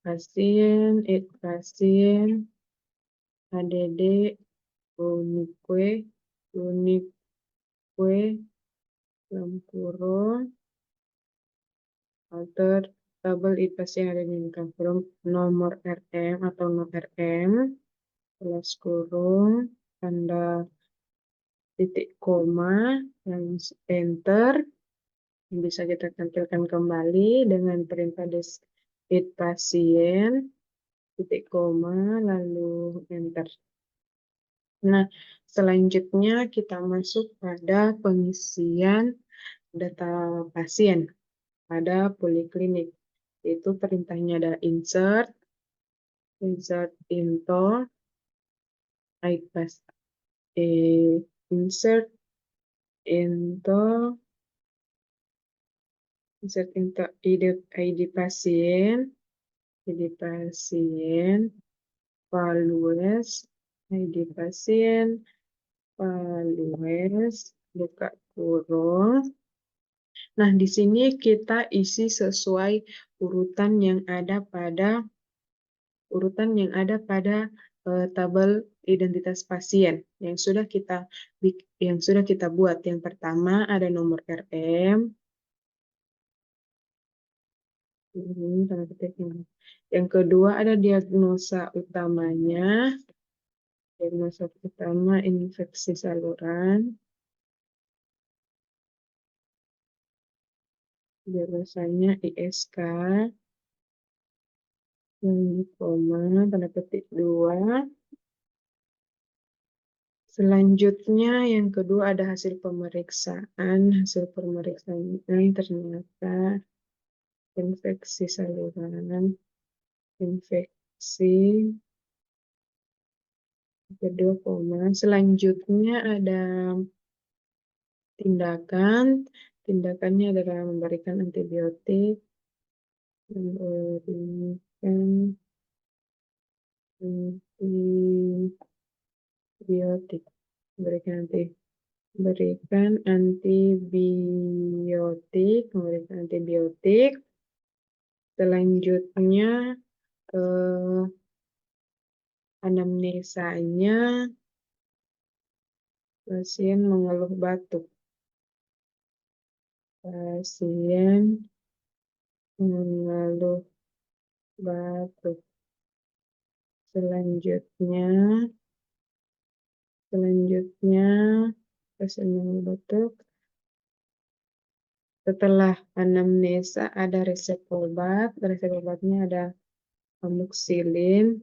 A: pasien, ADD, unique, dalam kurung, alter table pasien ada di kurung, nomor RM atau no RM, kelas kurung, tanda titik koma, dan enter. Bisa kita tampilkan kembali dengan perintah it pasien, titik koma, lalu enter. Nah, selanjutnya kita masuk pada pengisian data pasien pada poliklinik. Itu perintahnya ada insert into, insert into ID pasien, values, ID pasien, values, buka kurung. Nah, di sini kita isi sesuai urutan yang ada pada tabel identitas pasien yang sudah kita buat. Yang pertama ada nomor RM, tanda petik ini. Yang kedua ada diagnosa utamanya. Diagnosa utama infeksi saluran. Diagnosanya ISK. Koma, tanda petik 2. Selanjutnya yang kedua ada hasil pemeriksaan. Hasil pemeriksaan ini ternyata infeksi saluran, infeksi. Kedua koma. Selanjutnya ada tindakan. Tindakannya adalah memberikan antibiotik, memberikan antibiotik, memberikan antibiotik. Selanjutnya anamnesanya pasien mengeluh batuk. Pasien mengeluh batuk. Selanjutnya pasien mengeluh batuk. Setelah anamnesa ada resep obat. Resep obatnya ada amoxicillin,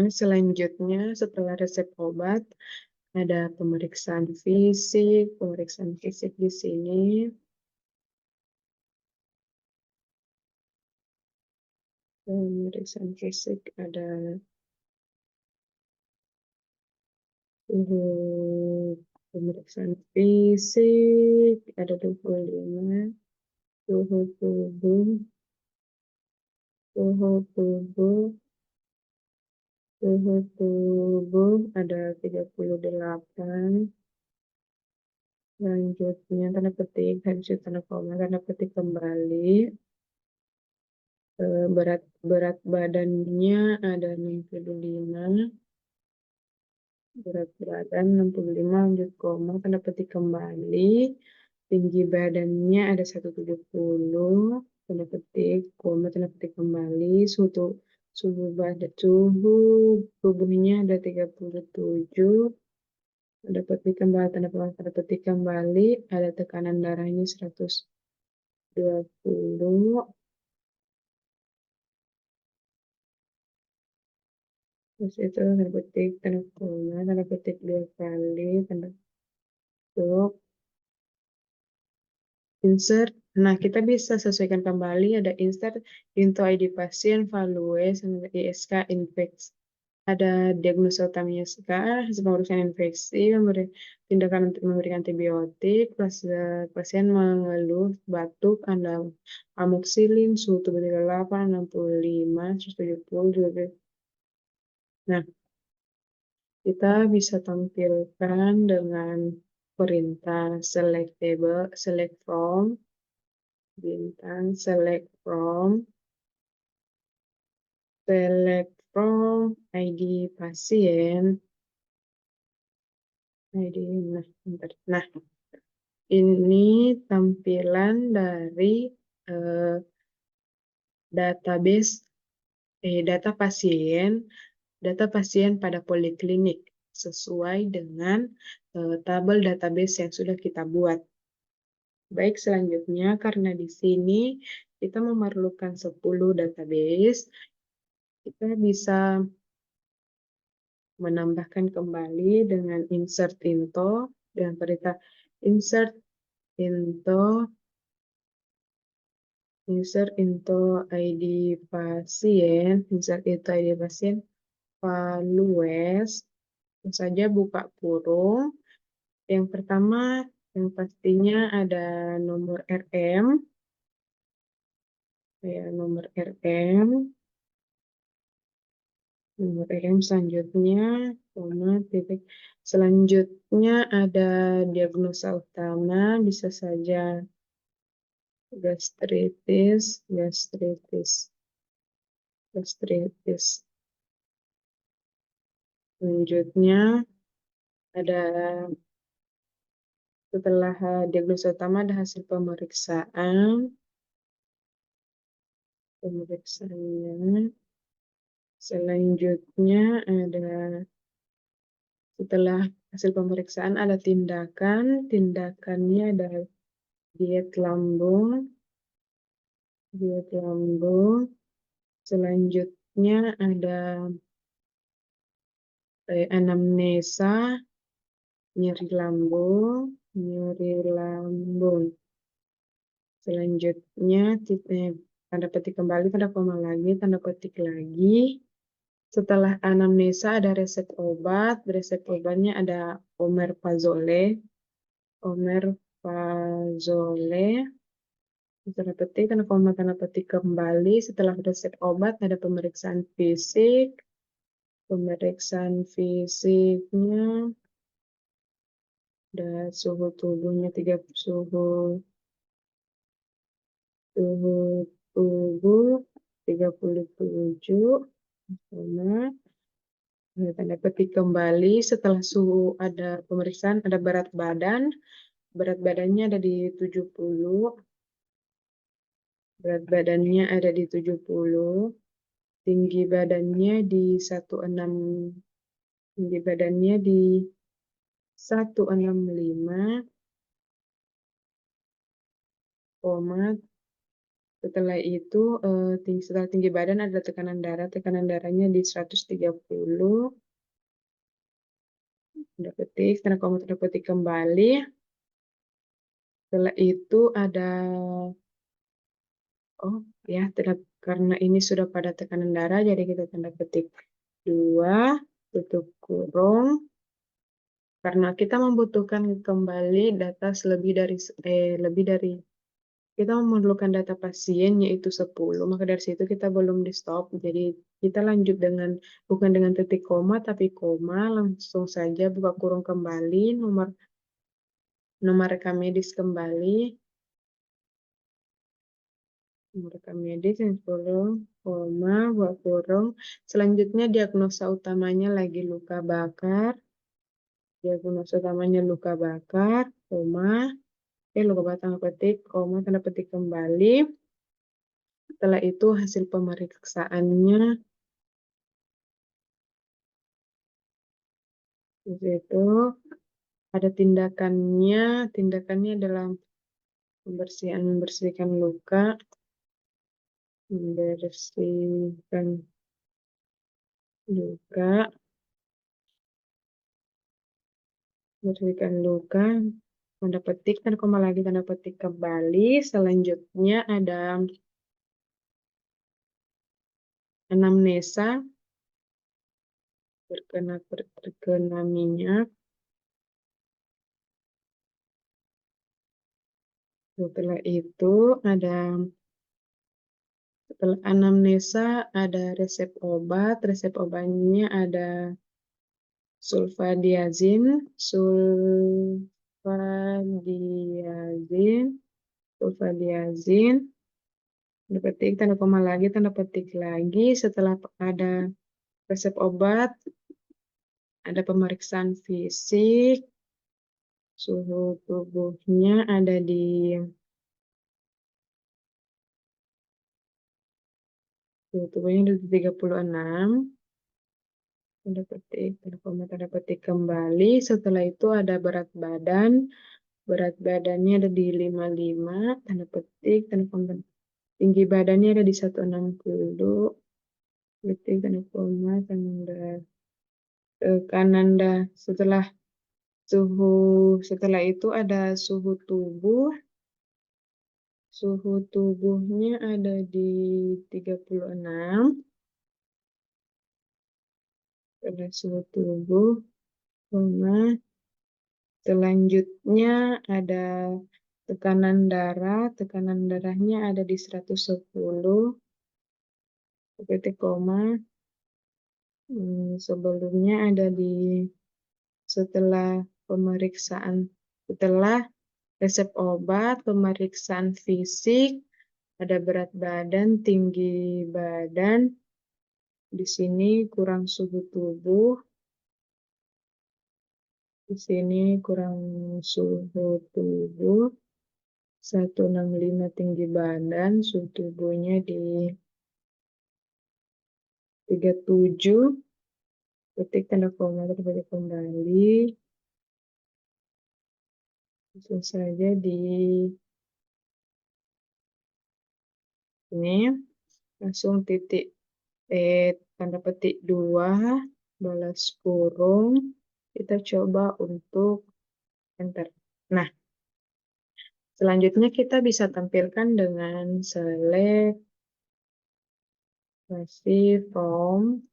A: Selanjutnya setelah resep obat ada pemeriksaan fisik. Pemeriksaan fisik di sini pemeriksaan fisik ada suhu. Pemeriksaan fisik ada 25. Suhu tubuh ada 38. Selanjutnya tanda petik, habis tanda koma, tanda petik kembali. Berat badannya ada 65. Berat badan 65, lanjut koma, tanda petik kembali. Tinggi badannya ada 170, tanda petik, koma, tanda petik kembali. Suhu tubuhnya ada 37, tanda petik kembali, tanda petik kembali. Ada tekanan darahnya 120. Terus itu tanda petik, tanda koma, tanda petik 2 kali, tanda petik, insert. Nah, kita bisa sesuaikan kembali, ada insert into ID pasien, value, sama ISK, infeksi. Ada diagnosa utamanya sekarang, hasil pemeriksaan infeksi, tindakan untuk memberikan antibiotik, pasien mengeluh batuk, ada amoxicillin, suhu tubuh 38, 65, 170. Nah, kita bisa tampilkan dengan perintah select from, bintang select from ID pasien, nah ini tampilan dari data pasien pada poliklinik sesuai dengan tabel database yang sudah kita buat. Baik, selanjutnya karena di sini kita memerlukan 10 database, kita bisa menambahkan kembali dengan insert into, dengan perintah insert into ID pasien, values, saja buka kurung. Yang pertama, yang pastinya ada nomor RM, nomor RM, nomor EM selanjutnya, koma, titik. Selanjutnya ada diagnosa utama, bisa saja gastritis, gastritis, gastritis. Selanjutnya ada setelah diagnosa utama ada hasil pemeriksaannya. Selanjutnya ada setelah hasil pemeriksaan ada tindakan. Tindakannya ada diet lambung, diet lambung. Selanjutnya ada anamnesa, nyeri lambung, nyeri lambung. Selanjutnya tanda petik kembali, tanda koma lagi, tanda petik lagi. Setelah anamnesa ada resep obat. Resep obatnya ada omeprazole, omeprazole. Tanda petik, tanda koma, tanda petik kembali. Setelah resep obat ada pemeriksaan fisik. Pemeriksaan fisiknya ada suhu tubuhnya suhu tubuh 37, sama tanda petik kembali. Setelah suhu ada pemeriksaan, ada berat badan. Berat badannya ada di 70. Berat badannya ada di 70. Tinggi badannya di 16. Tinggi badannya di 165, koma. Setelah itu setelah tinggi badan ada tekanan darahnya di 130. Tanda petik, tanda koma, tanda petik kembali. Setelah itu ada karena ini sudah pada tekanan darah, jadi kita tanda petik 2 tutup kurung. Karena kita membutuhkan kembali data kita memerlukan data pasien yaitu 10, maka dari situ kita belum di stop. Jadi kita lanjut bukan dengan titik koma tapi koma, langsung saja buka kurung kembali, nomor rekam medis kembali. Nomor rekam medis yang 10, koma, buka kurung. Selanjutnya diagnosa utamanya lagi luka bakar. Diagnosa utamanya luka bakar, koma. Luka bakar tanda petik, koma, tanda petik kembali. Setelah itu hasil pemeriksaannya di situ ada tindakannya dalam membersihkan luka, membersihkan luka, tanda petik, tanda koma lagi, tanda petik kembali. Selanjutnya ada anamnesa, terkena minyak. Setelah itu setelah anamnesa ada resep obat. Resep obatnya ada sulfadiazin, tanda petik, tanda koma lagi, tanda petik lagi. Setelah ada resep obat, ada pemeriksaan fisik, suhu tubuhnya ada di 36. Tanda petik, tanda koma, tanda petik kembali. Setelah itu ada berat badan. Berat badannya ada di 55, tanda petik, tanda koma. Tinggi badannya ada di 160, petik, tanda koma, kanan dah. Setelah itu ada suhu tubuh. Suhu tubuhnya ada di 36. Ada suhu tubuh, koma. Selanjutnya ada tekanan darah. Tekanan darahnya ada di 110, titik, koma. Sebelumnya ada setelah setelah resep obat, pemeriksaan fisik, ada berat badan, tinggi badan, di sini kurang suhu tubuh, di sini kurang suhu tubuh, 165 tinggi badan, suhu tubuhnya di 37, ketik tanda koma terbaca kembali, langsung saja di ini, langsung titik tanda petik 2, balas kurung, kita coba untuk enter. Nah, selanjutnya kita bisa tampilkan dengan select from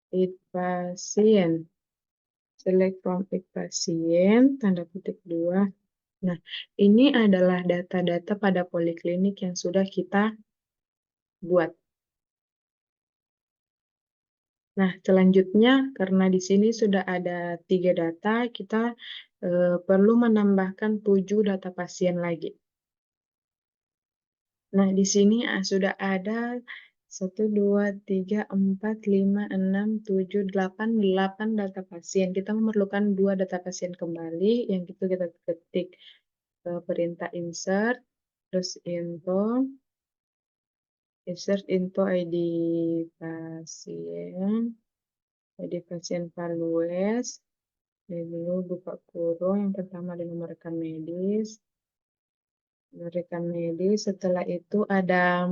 A: each patient. Select from each patient, tanda petik 2. Nah, ini adalah data-data pada poliklinik yang sudah kita buat. Nah, selanjutnya karena di sini sudah ada 3 data, kita perlu menambahkan 7 data pasien lagi. Nah, di sini sudah ada 1, 2, 3, 4, 5, 6, 7, 8 data pasien. Kita memerlukan 2 data pasien kembali, yang itu kita ketik perintah insert, terus insert info ID pasien Values. Dulu buka kurung, yang pertama ada nomor rekan medis. Setelah itu ada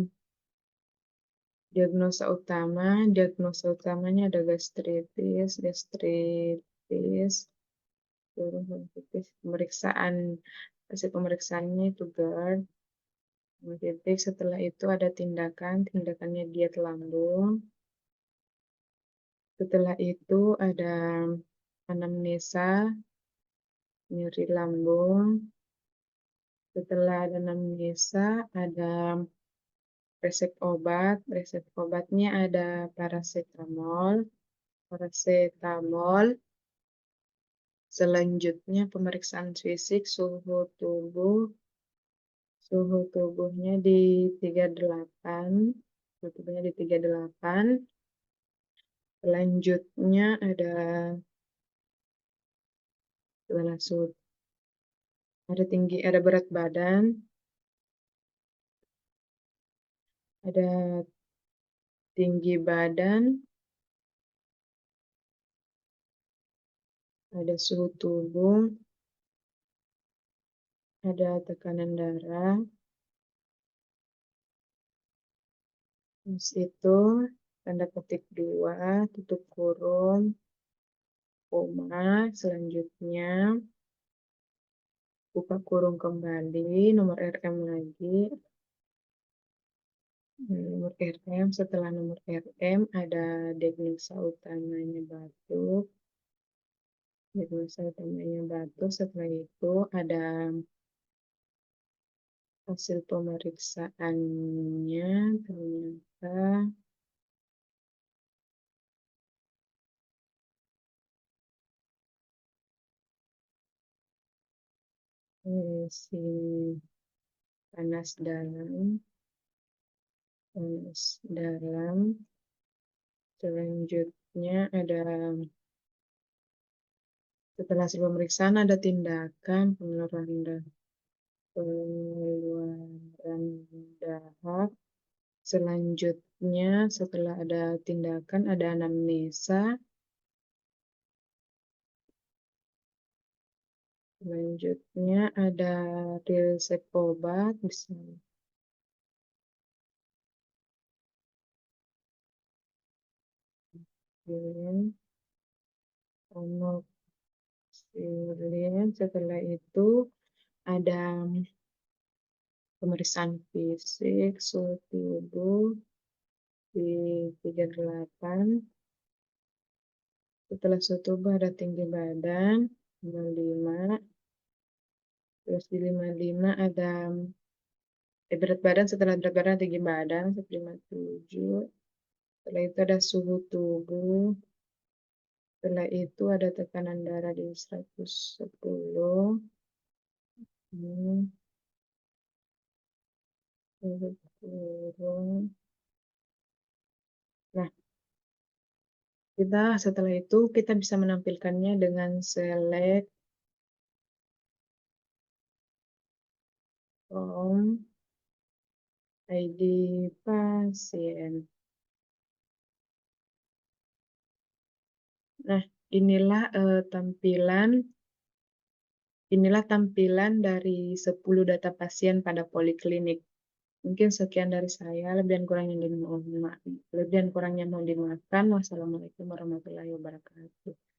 A: diagnosa utamanya ada gastritis, pemeriksaan, hasil pemeriksaannya itu GERD, setelah itu ada tindakannya diet lambung, setelah itu ada anamnesa, nyeri lambung, setelah ada anamnesa ada resep obatnya ada paracetamol. Selanjutnya pemeriksaan fisik, suhu tubuhnya di 38, Selanjutnya ada ada berat badan, ada tinggi badan, ada suhu tubuh, ada tekanan darah. Terus itu tanda petik 2, tutup kurung, koma. Selanjutnya buka kurung kembali, nomor RM lagi. Nomor RM, setelah nomor RM ada diagnosa utamanya batuk. Setelah itu ada hasil pemeriksaannya, ternyata panas dalam. Selanjutnya ada setelah hasil pemeriksaan ada tindakan pengeluaran dahak. Selanjutnya setelah ada tindakan ada anamnesa. Selanjutnya ada resep obat, bisa amoxicillin. Setelah itu ada pemeriksaan fisik, suhu tubuh di 38. Setelah suhu tubuh ada tinggi badan 55. Terus di 55 ada berat badan, setelah berat badan tinggi badan 157. setelah itu ada suhu tubuh, setelah itu ada tekanan darah di 110, hmm, turun turun. Nah, setelah itu kita bisa menampilkannya dengan select from ID pasien. Nah, inilah, tampilan dari 10 data pasien pada poliklinik. Mungkin sekian dari saya, lebih dan kurangnya mohon dimaafkan. Wassalamualaikum warahmatullahi wabarakatuh.